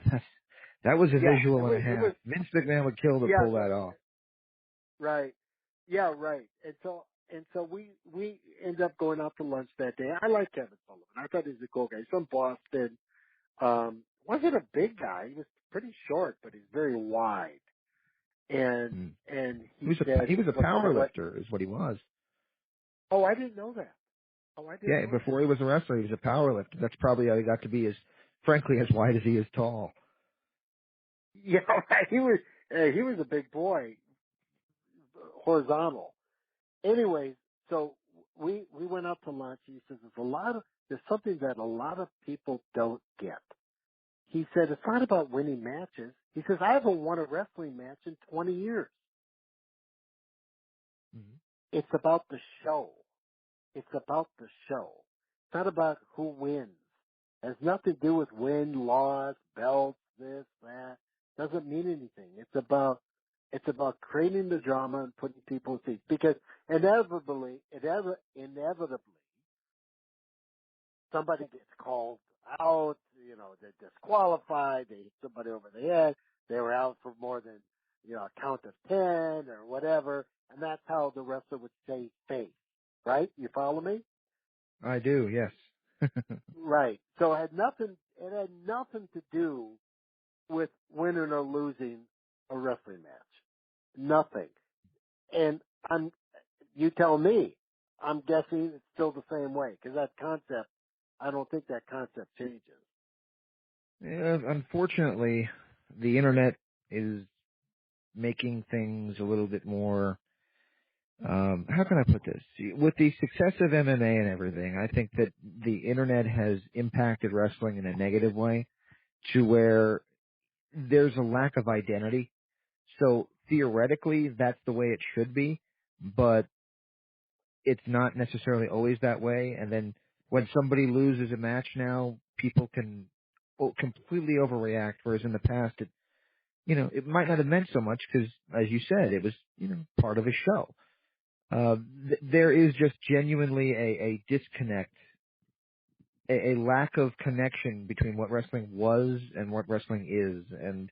that was a visual and a half. Vince McMahon would kill to pull that off. Right. Yeah, right. And so we ended up going out to lunch that day. I like Kevin Sullivan. I thought he was a cool guy. He's from Boston. Wasn't a big guy. He was pretty short, but he's very wide. And he was a power lifter, is what he was. Oh, I didn't know that. Yeah, before he was a wrestler, he was a power lifter. That's probably how he got to be frankly, as wide as he is tall. Yeah, he was a big boy, horizontal. Anyways, so we went out to lunch. He says there's something that a lot of people don't get. He said it's not about winning matches. He says I haven't won a wrestling match in 20 years. Mm-hmm. It's about the show. It's about the show. It's not about who wins. It has nothing to do with win, loss, belts, this, that. Doesn't mean anything. It's about creating the drama and putting people in seats. Because inevitably, somebody gets called out, they're disqualified, they hit somebody over the head, they were out for more than, a count of 10 or whatever, and that's how the wrestler would save face. Right? You follow me? I do, yes. Right. So it had nothing to do with winning or losing a wrestling match. Nothing. And you tell me, I'm guessing it's still the same way, because that concept, I don't think that concept changes. Yeah, unfortunately, the internet is making things a little bit more, how can I put this? With the success of MMA and everything, I think that the internet has impacted wrestling in a negative way to where there's a lack of identity. So theoretically, that's the way it should be, but it's not necessarily always that way. And then when somebody loses a match now, people can completely overreact, whereas in the past, it might not have meant so much because, as you said, it was, part of a show. There is just genuinely a disconnect, a lack of connection between what wrestling was and what wrestling is. And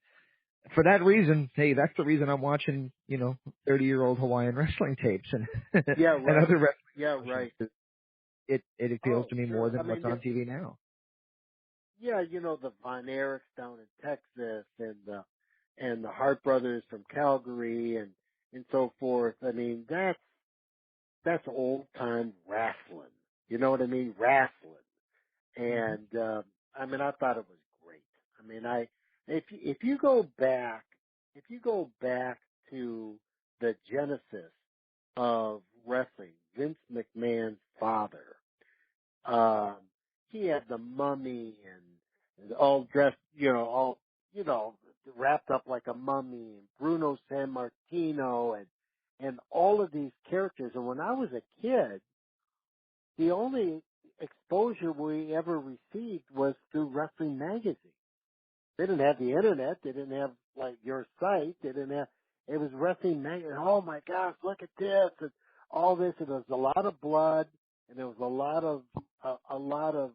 for that reason, hey, that's the reason I'm watching, 30-year-old Hawaiian wrestling tapes and, and other wrestling. Yeah, right. It appeals to me more than what's on TV now. Yeah, the Von Erichs down in Texas and the Hart brothers from Calgary and so forth. I mean, that's old time wrestling. You know what I mean? Wrestling. And I thought it was great. I mean, if you go back to the genesis of wrestling, Vince McMahon's father, he had the mummy and all dressed, wrapped up like a mummy, and Bruno San Martino and all of these characters. And when I was a kid, the only exposure we ever received was through wrestling magazines. They didn't have the internet. They didn't have like your site. They didn't have. It was wrestling magazine. Oh my gosh, look at this and all this. And there was a lot of blood, and there was a lot of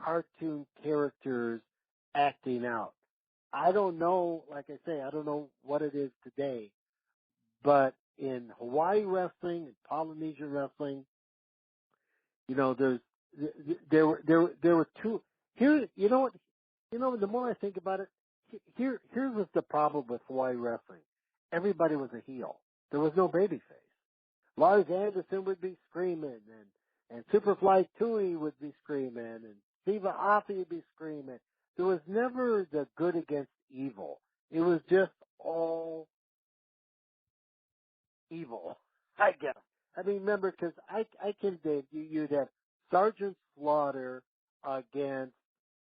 cartoon characters acting out. I don't know. Like I say, I don't know what it is today, but in Hawaii wrestling and Polynesian wrestling, there were two. Here, the more I think about it, here's what's the problem with Hawaii wrestling. Everybody was a heel. There was no babyface. Lars Anderson would be screaming, and Superfly Tui would be screaming, and Steve Aoki would be screaming. There was never the good against evil. It was just all evil, I guess. I mean, remember, because I can think you'd have Sergeant Slaughter against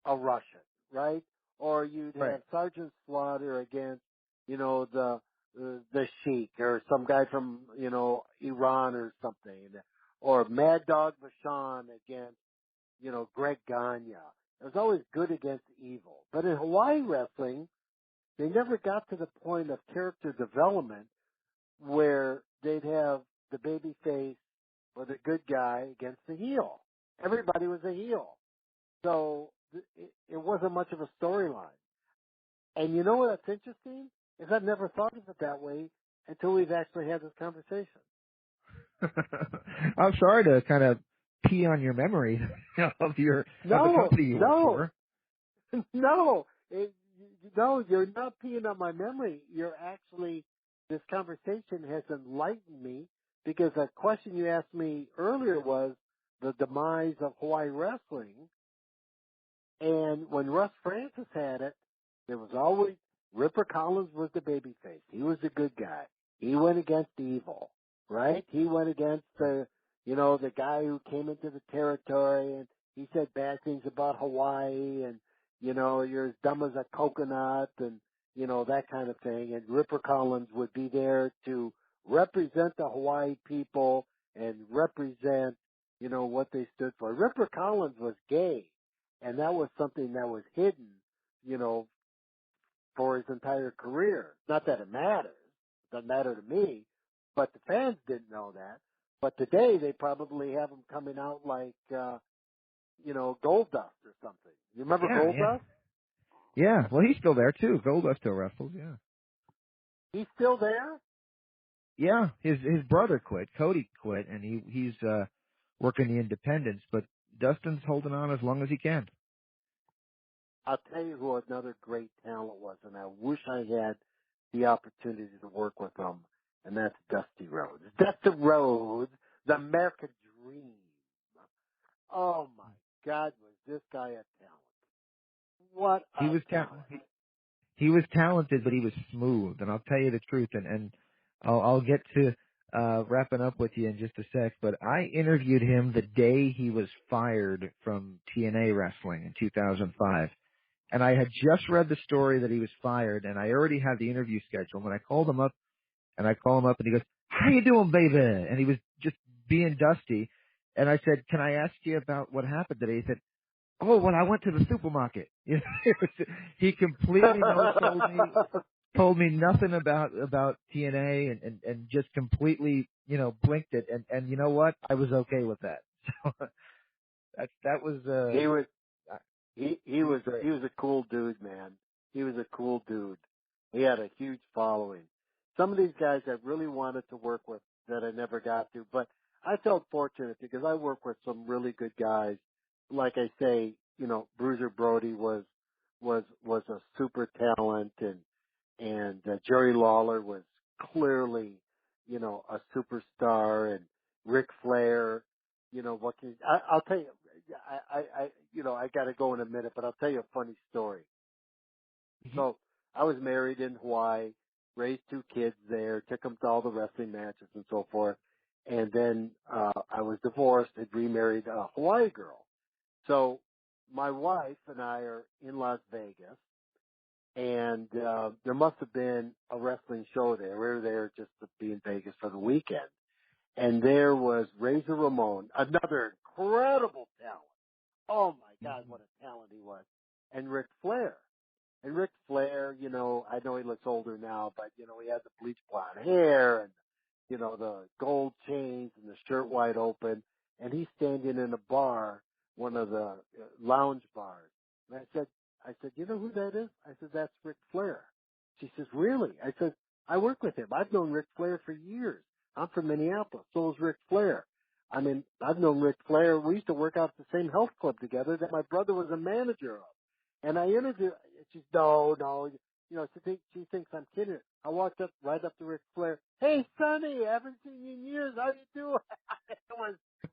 a Russian, right? or you'd Right. have Sergeant Slaughter against, the Sheik or some guy from, Iran or something, or Mad Dog Vachon against, Greg Gagne. It was always good against evil. But in Hawaii wrestling, they never got to the point of character development where they'd have the baby face or the good guy against the heel. Everybody was a heel. So it wasn't much of a storyline. And you know what's interesting? Is I've never thought of it that way until we've actually had this conversation. I'm sorry to kind of pee on your memory of the company you work for. No, you're not peeing on my memory. This conversation has enlightened me because a question you asked me earlier was the demise of Hawaii wrestling. And when Russ Francis had it, there was always, Ripper Collins was the babyface. He was the good guy. He went against evil, right? He went against the guy who came into the territory and he said bad things about Hawaii and, you're as dumb as a coconut and, that kind of thing. And Ripper Collins would be there to represent the Hawaii people and represent, what they stood for. Ripper Collins was gay. And that was something that was hidden, for his entire career. Not that it matters. It doesn't matter to me. But the fans didn't know that. But today they probably have him coming out like, Goldust or something. You remember Goldust? Yeah. Well, he's still there too. Goldust still wrestles. Yeah. He's still there? Yeah. His brother quit. Cody quit, and he's working the independents. But Dustin's holding on as long as he can. I'll tell you who another great talent was, and I wish I had the opportunity to work with him, and that's Dusty Rhodes. Dusty Rhodes, the American Dream. Oh my God, was this guy a talent? What a talent. He was talented, but he was smooth, and I'll tell you the truth, and I'll get to wrapping up with you in just a sec, but I interviewed him the day he was fired from TNA Wrestling in 2005. And I had just read the story that he was fired, and I already had the interview scheduled. And I called him up, and he goes, "How you doing, baby?" And he was just being Dusty. And I said, "Can I ask you about what happened today?" He said, "Oh, well, I went to the supermarket." He completely told me nothing about TNA, and just completely, blinked it. And you know what? I was okay with that. So that was. He was a cool dude, man. He was a cool dude. He had a huge following. Some of these guys I really wanted to work with that I never got to, but I felt fortunate because I worked with some really good guys. Like I say, Bruiser Brody was a super talent, and Jerry Lawler was clearly, a superstar, and Ric Flair. I'll tell you, I got to go in a minute, but I'll tell you a funny story. Mm-hmm. So I was married in Hawaii, raised 2 kids there, took them to all the wrestling matches and so forth. And then, I was divorced and remarried a Hawaii girl. So my wife and I are in Las Vegas, and, there must have been a wrestling show there. We were there just to be in Vegas for the weekend. And there was Razor Ramon, another incredible talent. Oh my God, what a talent he was. And Ric Flair. And Ric Flair, I know he looks older now, but, he had the bleach blonde hair and, the gold chains and the shirt wide open. And he's standing in a bar, one of the lounge bars. And I said, you know who that is? I said, that's Ric Flair. She says, really? I said, I work with him. I've known Ric Flair for years. I'm from Minneapolis. So is Ric Flair. I mean, I've known Ric Flair. We used to work out at the same health club together that my brother was a manager of. And I interviewed, she's, no. She thinks I'm kidding her. I walked right up to Ric Flair. Hey, Sonny, I haven't seen you in years. How you doing?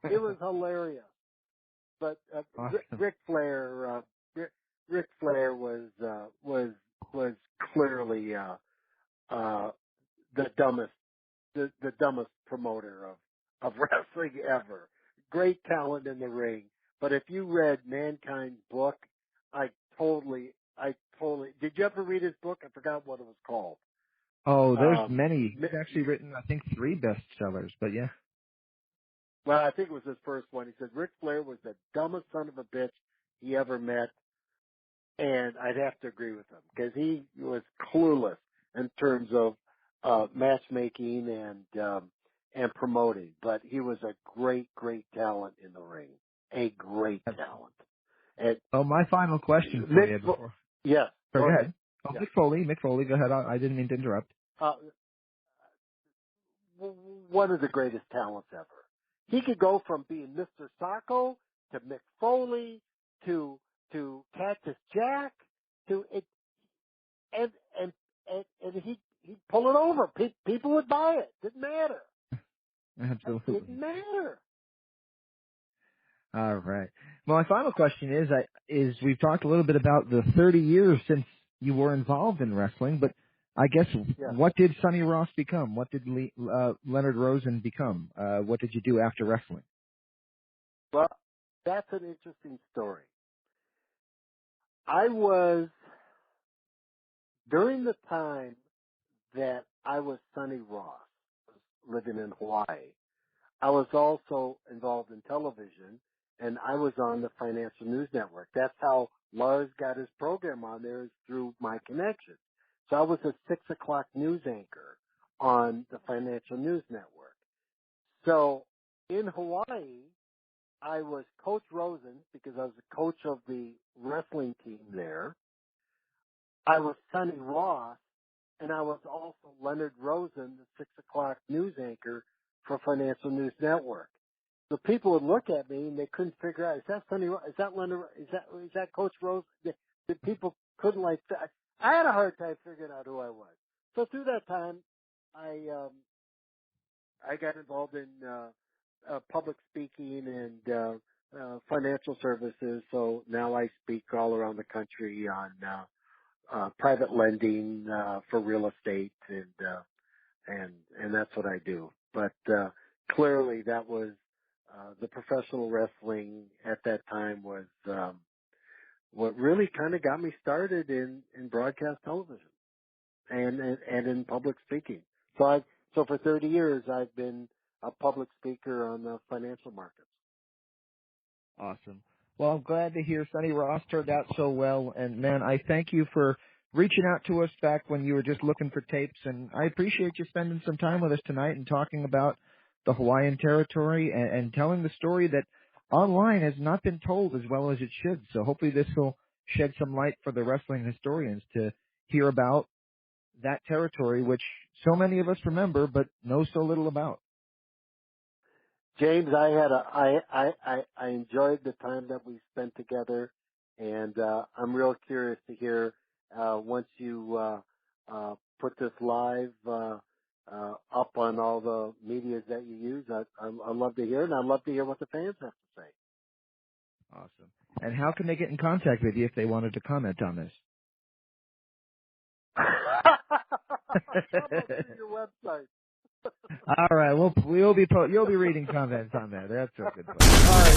it was hilarious. But Awesome. Ric Flair was clearly the dumbest promoter of wrestling ever. Great talent in the ring. But if you read Mankind's book, I totally I totally. Did you ever read his book? I forgot what it was called. Oh, there's many. He's actually written, I think, 3 bestsellers, but yeah. Well, I think it was his first one. He said Ric Flair was the dumbest son of a bitch he ever met, and I'd have to agree with him because he was clueless in terms of matchmaking and promoting. But he was a great, great talent in the ring. A great talent. And my final question for you before. Yes. Go ahead. Oh, Yeah. Mick Foley, go ahead. I didn't mean to interrupt. One of the greatest talents ever. He could go from being Mr. Sacco to Mick Foley to Cactus Jack to it, and he'd pull it over. People would buy it. Didn't matter. Absolutely. It didn't matter. All right. Well, my final question is we've talked a little bit about the 30 years since you were involved in wrestling, but I guess what did Sonny Ross become? What did Leonard Rosen become? What did you do after wrestling? Well, that's an interesting story. I was, during the time that I was Sonny Ross, living in Hawaii, I was also involved in television, and I was on the Financial News Network. That's how Lars got his program on there, is through my connections. So I was a 6 o'clock news anchor on the Financial News Network. So in Hawaii, I was Coach Rosen because I was the coach of the wrestling team there. I was Sonny Ross, and I was also Leonard Rosen, the 6 o'clock news anchor for Financial News Network. So people would look at me and they couldn't figure out, is that Sonny Ross? Is that Leonard? Is that Coach Rosen? The people couldn't I had a hard time figuring out who I was. So through that time, I got involved in public speaking and financial services. So now I speak all around the country on private lending for real estate, and that's what I do. But clearly, that was the professional wrestling at that time was what really kind of got me started in broadcast television and in public speaking. So for 30 years, I've been a public speaker on the financial markets. Awesome. Well, I'm glad to hear Sonny Ross turned out so well. And, man, I thank you for reaching out to us back when you were just looking for tapes. And I appreciate you spending some time with us tonight and talking about the Hawaiian territory and telling the story that online has not been told as well as it should. So hopefully this will shed some light for the wrestling historians to hear about that territory, which so many of us remember but know so little about. James, I enjoyed the time that we spent together, and I'm real curious to hear once you put this live up on all the medias that you use. I'd love to hear it, and I'd love to hear what the fans have to say. Awesome. And how can they get in contact with you if they wanted to comment on this? How about through your website? All right, you'll be reading comments on that. That's so good. All right.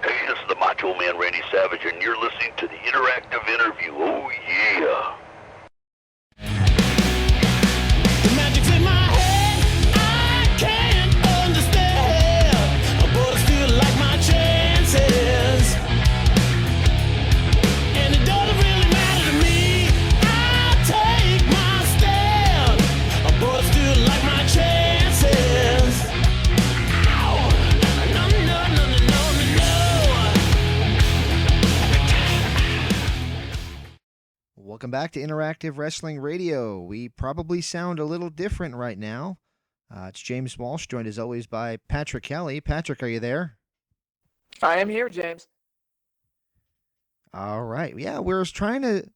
Hey, this is the Macho Man Randy Savage, and you're listening to the Interactive Interview. Oh yeah. The magic's in my head, I can't understand, but I still like my chances. And it doesn't really matter to me, I take my stand, but I still like my chances. Ow! No, no, no, no, no, no. Welcome back to Interactive Wrestling Radio. We probably sound a little different right now. It's James Walsh, joined as always by Patrick Kelly. Patrick, are you there? I am here, James. All right. Yeah, we're trying to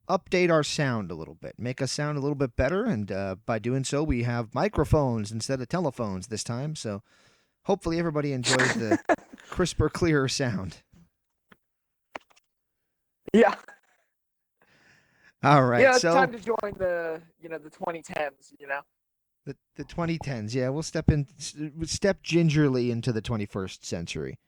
update our sound a little bit, make us sound a little bit better, and by doing so, we have microphones instead of telephones this time, so hopefully everybody enjoys the crisper, clearer sound. Yeah. All right. Yeah, it's so time to join the 2010s, The 2010s, yeah, we'll step gingerly into the 21st century.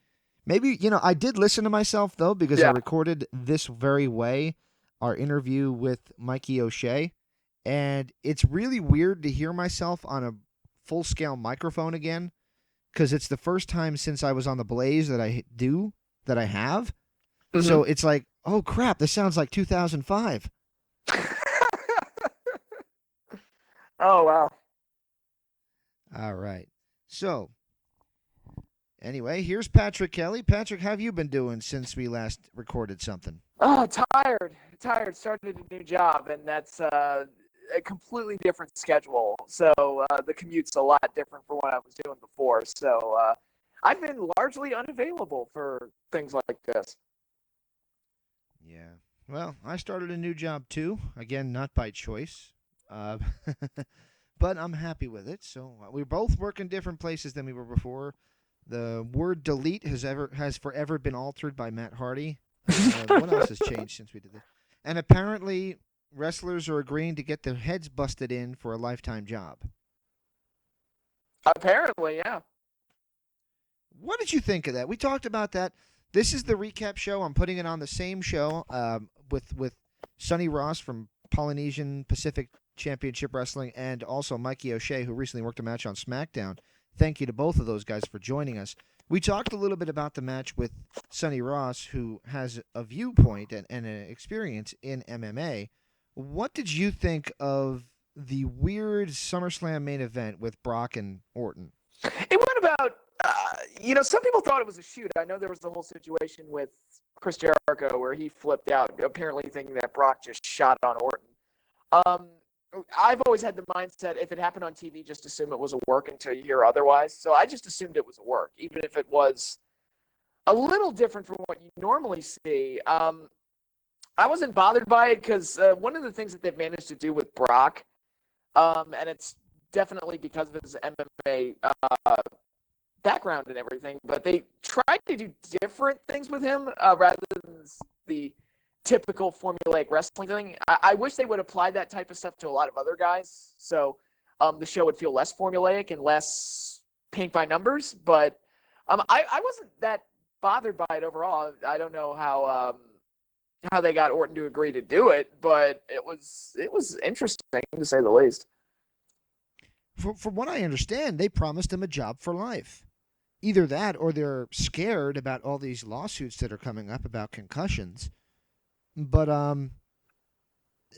Maybe, I did listen to myself, though, because I Yeah. recorded this very way, our interview with Mikey O'Shea, and it's really weird to hear myself on a full-scale microphone again, because it's the first time since I was on the Blaze that I have. So it's like, oh, crap, this sounds like 2005. Oh, wow. All right. So, anyway, here's Patrick Kelly. Patrick, how have you been doing since we last recorded something? Oh, tired. Tired. Started a new job, and that's a completely different schedule. So the commute's a lot different from what I was doing before. So I've been largely unavailable for things like this. Yeah. Well, I started a new job too. Again, not by choice. Uh, but I'm happy with it. So we both work in different places than we were before. The word delete has forever been altered by Matt Hardy. What else has changed since we did this? And apparently, wrestlers are agreeing to get their heads busted in for a lifetime job. Apparently, yeah. What did you think of that? We talked about that. This is the recap show. I'm putting it on the same show with Sonny Ross from Polynesian Pacific Championship Wrestling and also Mikey O'Shea, who recently worked a match on SmackDown. Thank you to both of those guys for joining us. We talked a little bit about the match with Sonny Ross, who has a viewpoint and an experience in MMA. What did you think of the weird SummerSlam main event with Brock and Orton? It went about, some people thought it was a shoot. I know there was the whole situation with Chris Jericho where he flipped out, apparently thinking that Brock just shot on Orton. I've always had the mindset, if it happened on TV, just assume it was a work until you hear otherwise. So I just assumed it was a work, even if it was a little different from what you normally see. I wasn't bothered by it because one of the things that they've managed to do with Brock, and it's definitely because of his MMA background and everything, but they tried to do different things with him rather than the typical formulaic wrestling thing. I wish they would apply that type of stuff to a lot of other guys, so the show would feel less formulaic and less paint by numbers. But I wasn't that bothered by it overall. I don't know how they got Orton to agree to do it, but it was interesting to say the least. From what I understand, they promised him a job for life. Either that or they're scared about all these lawsuits that are coming up about concussions. But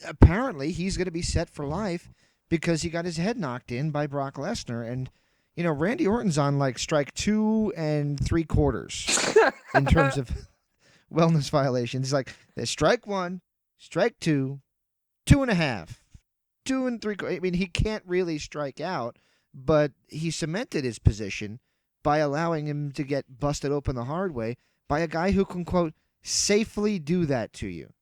apparently he's going to be set for life because he got his head knocked in by Brock Lesnar. And, Randy Orton's on like strike 2 3/4 in terms of wellness violations. He's like, there's strike 1, strike 2, 2.5, 2 3/4. I mean, he can't really strike out, but he cemented his position by allowing him to get busted open the hard way by a guy who can, quote, safely do that to you.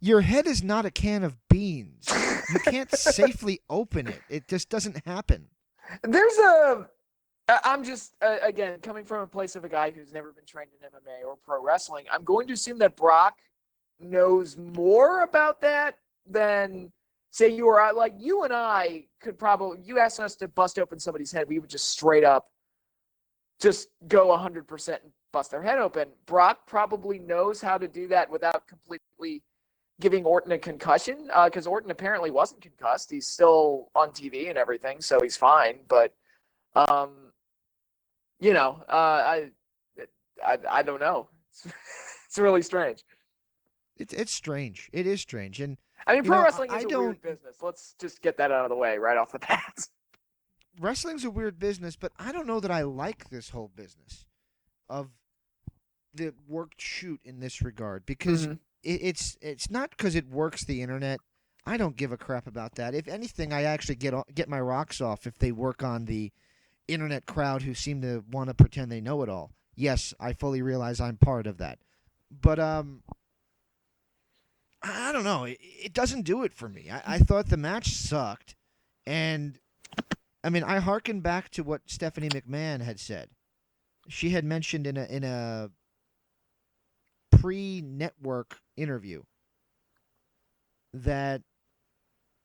Your head is not a can of beans. You can't safely open it. It just doesn't happen. I'm just, again, coming from a place of a guy who's never been trained in MMA or pro wrestling, I'm going to assume that Brock knows more about that than, say, you or I. Like, you and I could probably, you asked us to bust open somebody's head, we would just straight up just go 100% and bust their head open. Brock probably knows how to do that without completely giving Orton a concussion, because Orton apparently wasn't concussed. He's still on TV and everything, so he's fine. But, I don't know. It's really strange. It's strange. It is strange. And I mean, pro wrestling is a weird business. Let's just get that out of the way right off the bat. Wrestling's a weird business, but I don't know that I like this whole business of the worked shoot in this regard because it's not because it works the internet. I don't give a crap about that. If anything, I actually get my rocks off if they work on the internet crowd who seem to want to pretend they know it all. Yes, I fully realize I'm part of that. But I don't know. It doesn't do it for me. I thought the match sucked, and I mean, I hearken back to what Stephanie McMahon had said. She had mentioned in a pre-network interview that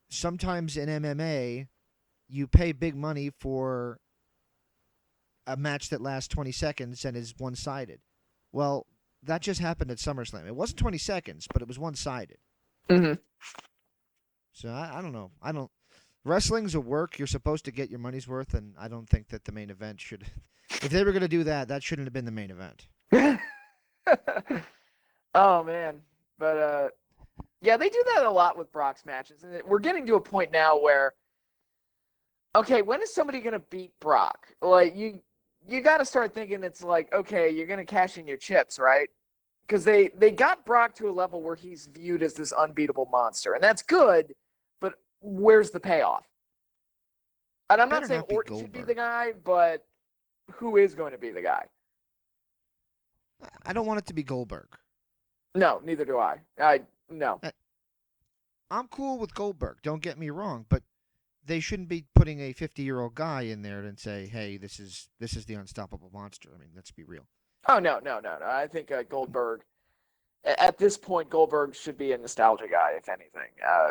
sometimes in MMA you pay big money for a match that lasts 20 seconds and is one-sided. Well, that just happened at SummerSlam. It wasn't 20 seconds, but it was one-sided. Mm-hmm. So I don't know. Wrestling's a work. You're supposed to get your money's worth, and I don't think that the main event should. If they were going to do that, that shouldn't have been the main event. Oh man, but yeah, they do that a lot with Brock's matches, and we're getting to a point now where, okay, when is somebody gonna beat Brock? Like you got to start thinking it's like, okay, you're gonna cash in your chips, right? Because they got Brock to a level where he's viewed as this unbeatable monster, and that's good, but where's the payoff? And I'm not saying Orton should be the guy, but who is going to be the guy? I don't want it to be Goldberg. No, neither do I. No. I'm cool with Goldberg, don't get me wrong, but they shouldn't be putting a 50-year-old guy in there and say, hey, this is the unstoppable monster. I mean, let's be real. Oh, no. I think Goldberg, at this point, Goldberg should be a nostalgia guy, if anything.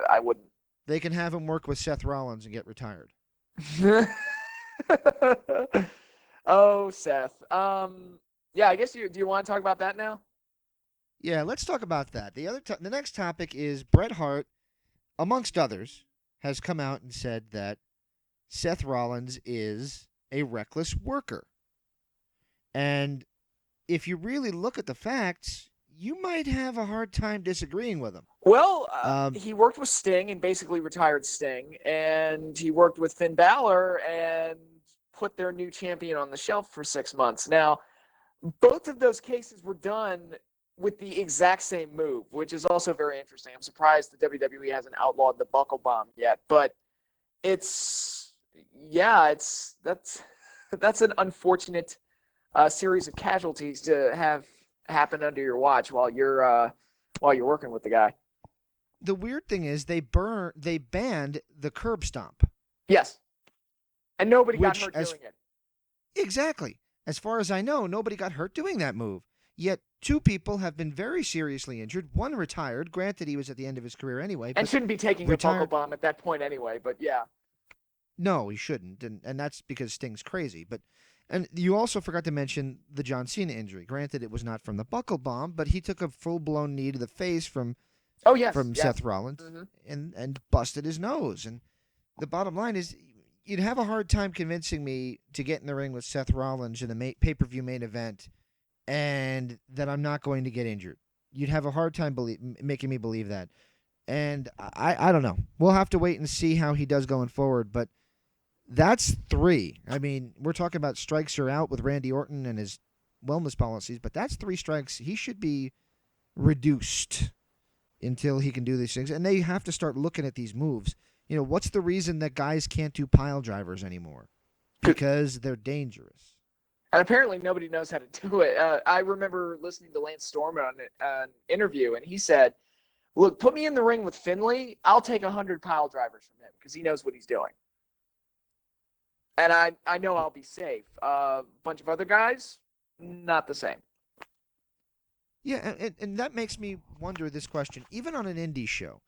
I wouldn't. They can have him work with Seth Rollins and get retired. Oh, Seth. Yeah, I guess do you want to talk about that now? Yeah, let's talk about that. The next topic is Bret Hart, amongst others, has come out and said that Seth Rollins is a reckless worker. And if you really look at the facts, you might have a hard time disagreeing with him. Well, he worked with Sting and basically retired Sting, and he worked with Finn Balor and put their new champion on the shelf for 6 months. Now, both of those cases were done with the exact same move, which is also very interesting. I'm surprised the WWE hasn't outlawed the buckle bomb yet, but that's an unfortunate series of casualties to have happen under your watch while you're working with the guy. The weird thing is they banned the curb stomp. Yes, and nobody got hurt doing it. Exactly. As far as I know, nobody got hurt doing that move. Yet 2 people have been very seriously injured. One retired. Granted, he was at the end of his career anyway. And shouldn't be taking a buckle bomb at that point anyway, but yeah. No, he shouldn't. And that's because Sting's crazy. And you also forgot to mention the John Cena injury. Granted, it was not from the buckle bomb, but he took a full-blown knee to the face from Seth Rollins and busted his nose. And the bottom line is you'd have a hard time convincing me to get in the ring with Seth Rollins in the pay-per-view main event and that I'm not going to get injured. You'd have a hard time making me believe that. And I don't know. We'll have to wait and see how he does going forward, but that's 3. I mean, we're talking about strikes are out with Randy Orton and his wellness policies, but that's 3 strikes. He should be reduced until he can do these things. And they have to start looking at these moves. You know, what's the reason that guys can't do pile drivers anymore? Because they're dangerous. And apparently nobody knows how to do it. I remember listening to Lance Storm on an interview, and he said, look, put me in the ring with Finlay. I'll take 100 pile drivers from him because he knows what he's doing. And I know I'll be safe. A bunch of other guys, not the same. Yeah, and that makes me wonder this question. Even on an indie show,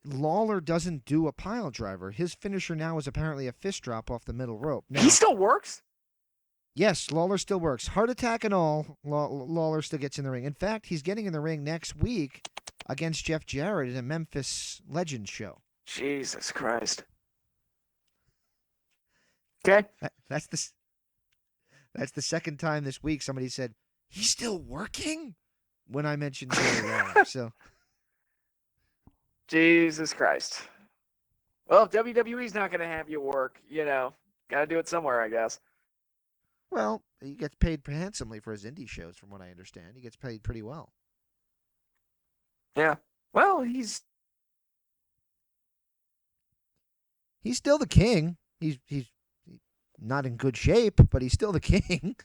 Lawler doesn't do a pile driver. His finisher now is apparently a fist drop off the middle rope. Now, he still works? Yes, Lawler still works. Heart attack and all, Lawler still gets in the ring. In fact, he's getting in the ring next week against Jeff Jarrett in a Memphis Legends show. Jesus Christ. Okay. That's the second time this week somebody said, he's still working? When I mentioned Jerry Lawler. So, Jesus Christ. Well, if WWE's not going to have you work, got to do it somewhere, I guess. Well, he gets paid handsomely for his indie shows, from what I understand. He gets paid pretty well. Yeah. Well, he's still the king. He's not in good shape, but he's still the king.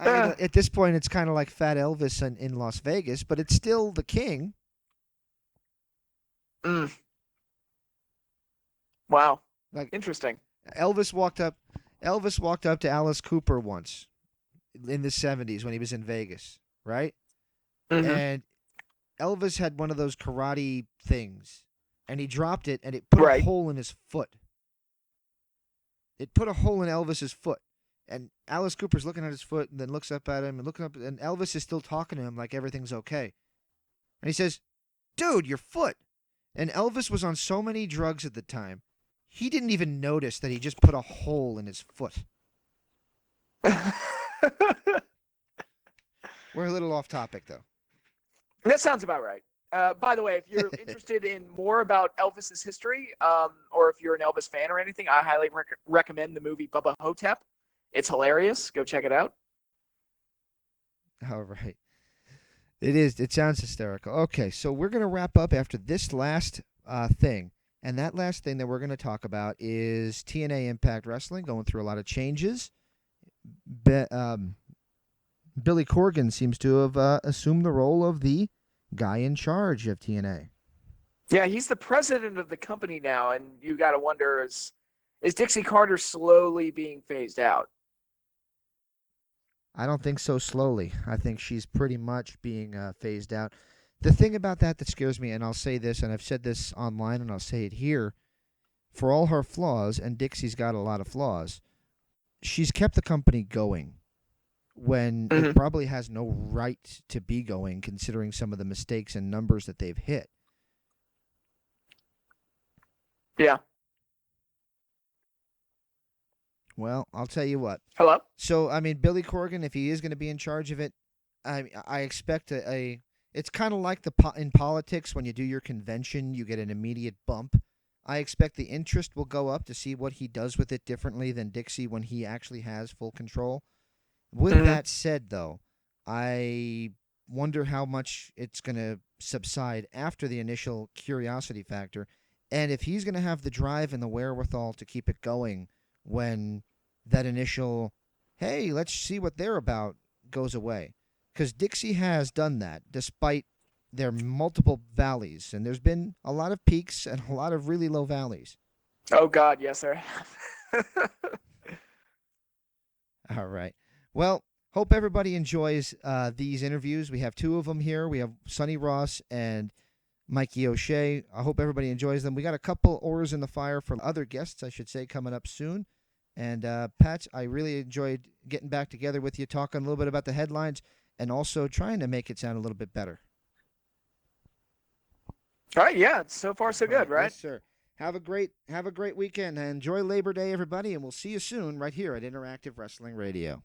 I mean, at this point, it's kind of like Fat Elvis in Las Vegas, but it's still the king. Mm. Wow. Like, interesting. Elvis walked up to Alice Cooper once in the 70s when he was in Vegas, right? Mm-hmm. And Elvis had one of those karate things, and he dropped it, and it put a hole in his foot. it put a hole in Elvis's foot. And Alice Cooper's looking at his foot and then looks up at him and looking up, and Elvis is still talking to him like everything's okay. And he says, "Dude, your foot." And Elvis was on so many drugs at the time, he didn't even notice that he just put a hole in his foot. We're a little off topic, though. That sounds about right. By the way, if you're interested in more about Elvis's history, or if you're an Elvis fan or anything, I highly recommend the movie Bubba Hotep. It's hilarious. Go check it out. All right. It is. It sounds hysterical. Okay, so we're going to wrap up after this last thing. And that last thing that we're going to talk about is TNA Impact Wrestling going through a lot of changes. Billy Corgan seems to have assumed the role of the guy in charge of TNA. Yeah, he's the president of the company now, and you got to wonder, is Dixie Carter slowly being phased out? I don't think so slowly. I think she's pretty much being phased out. The thing about that scares me, and I'll say this, and I've said this online, and I'll say it here, for all her flaws, and Dixie's got a lot of flaws, she's kept the company going when it probably has no right to be going, considering some of the mistakes and numbers that they've hit. Yeah. Well, I'll tell you what. Hello? So, I mean, Billy Corgan, if he is going to be in charge of it, I expect it's kind of like in politics, when you do your convention, you get an immediate bump. I expect the interest will go up to see what he does with it differently than Dixie when he actually has full control. With that said, though, I wonder how much it's going to subside after the initial curiosity factor, and if he's going to have the drive and the wherewithal to keep it going when that initial, hey, let's see what they're about, goes away. Because Dixie has done that, despite their multiple valleys, and there's been a lot of peaks and a lot of really low valleys. Oh, God, yes, there have. All right. Well, hope everybody enjoys these interviews. We have two of them here. We have Sonny Ross and Mikey O'Shea. I hope everybody enjoys them. We got a couple oars in the fire for other guests, I should say, coming up soon. And, Pat, I really enjoyed getting back together with you, talking a little bit about the headlines, and also trying to make it sound a little bit better. All right, yeah, so far so good, right? Yes, sir. Have a great weekend. Enjoy Labor Day, everybody, and we'll see you soon right here at Interactive Wrestling Radio.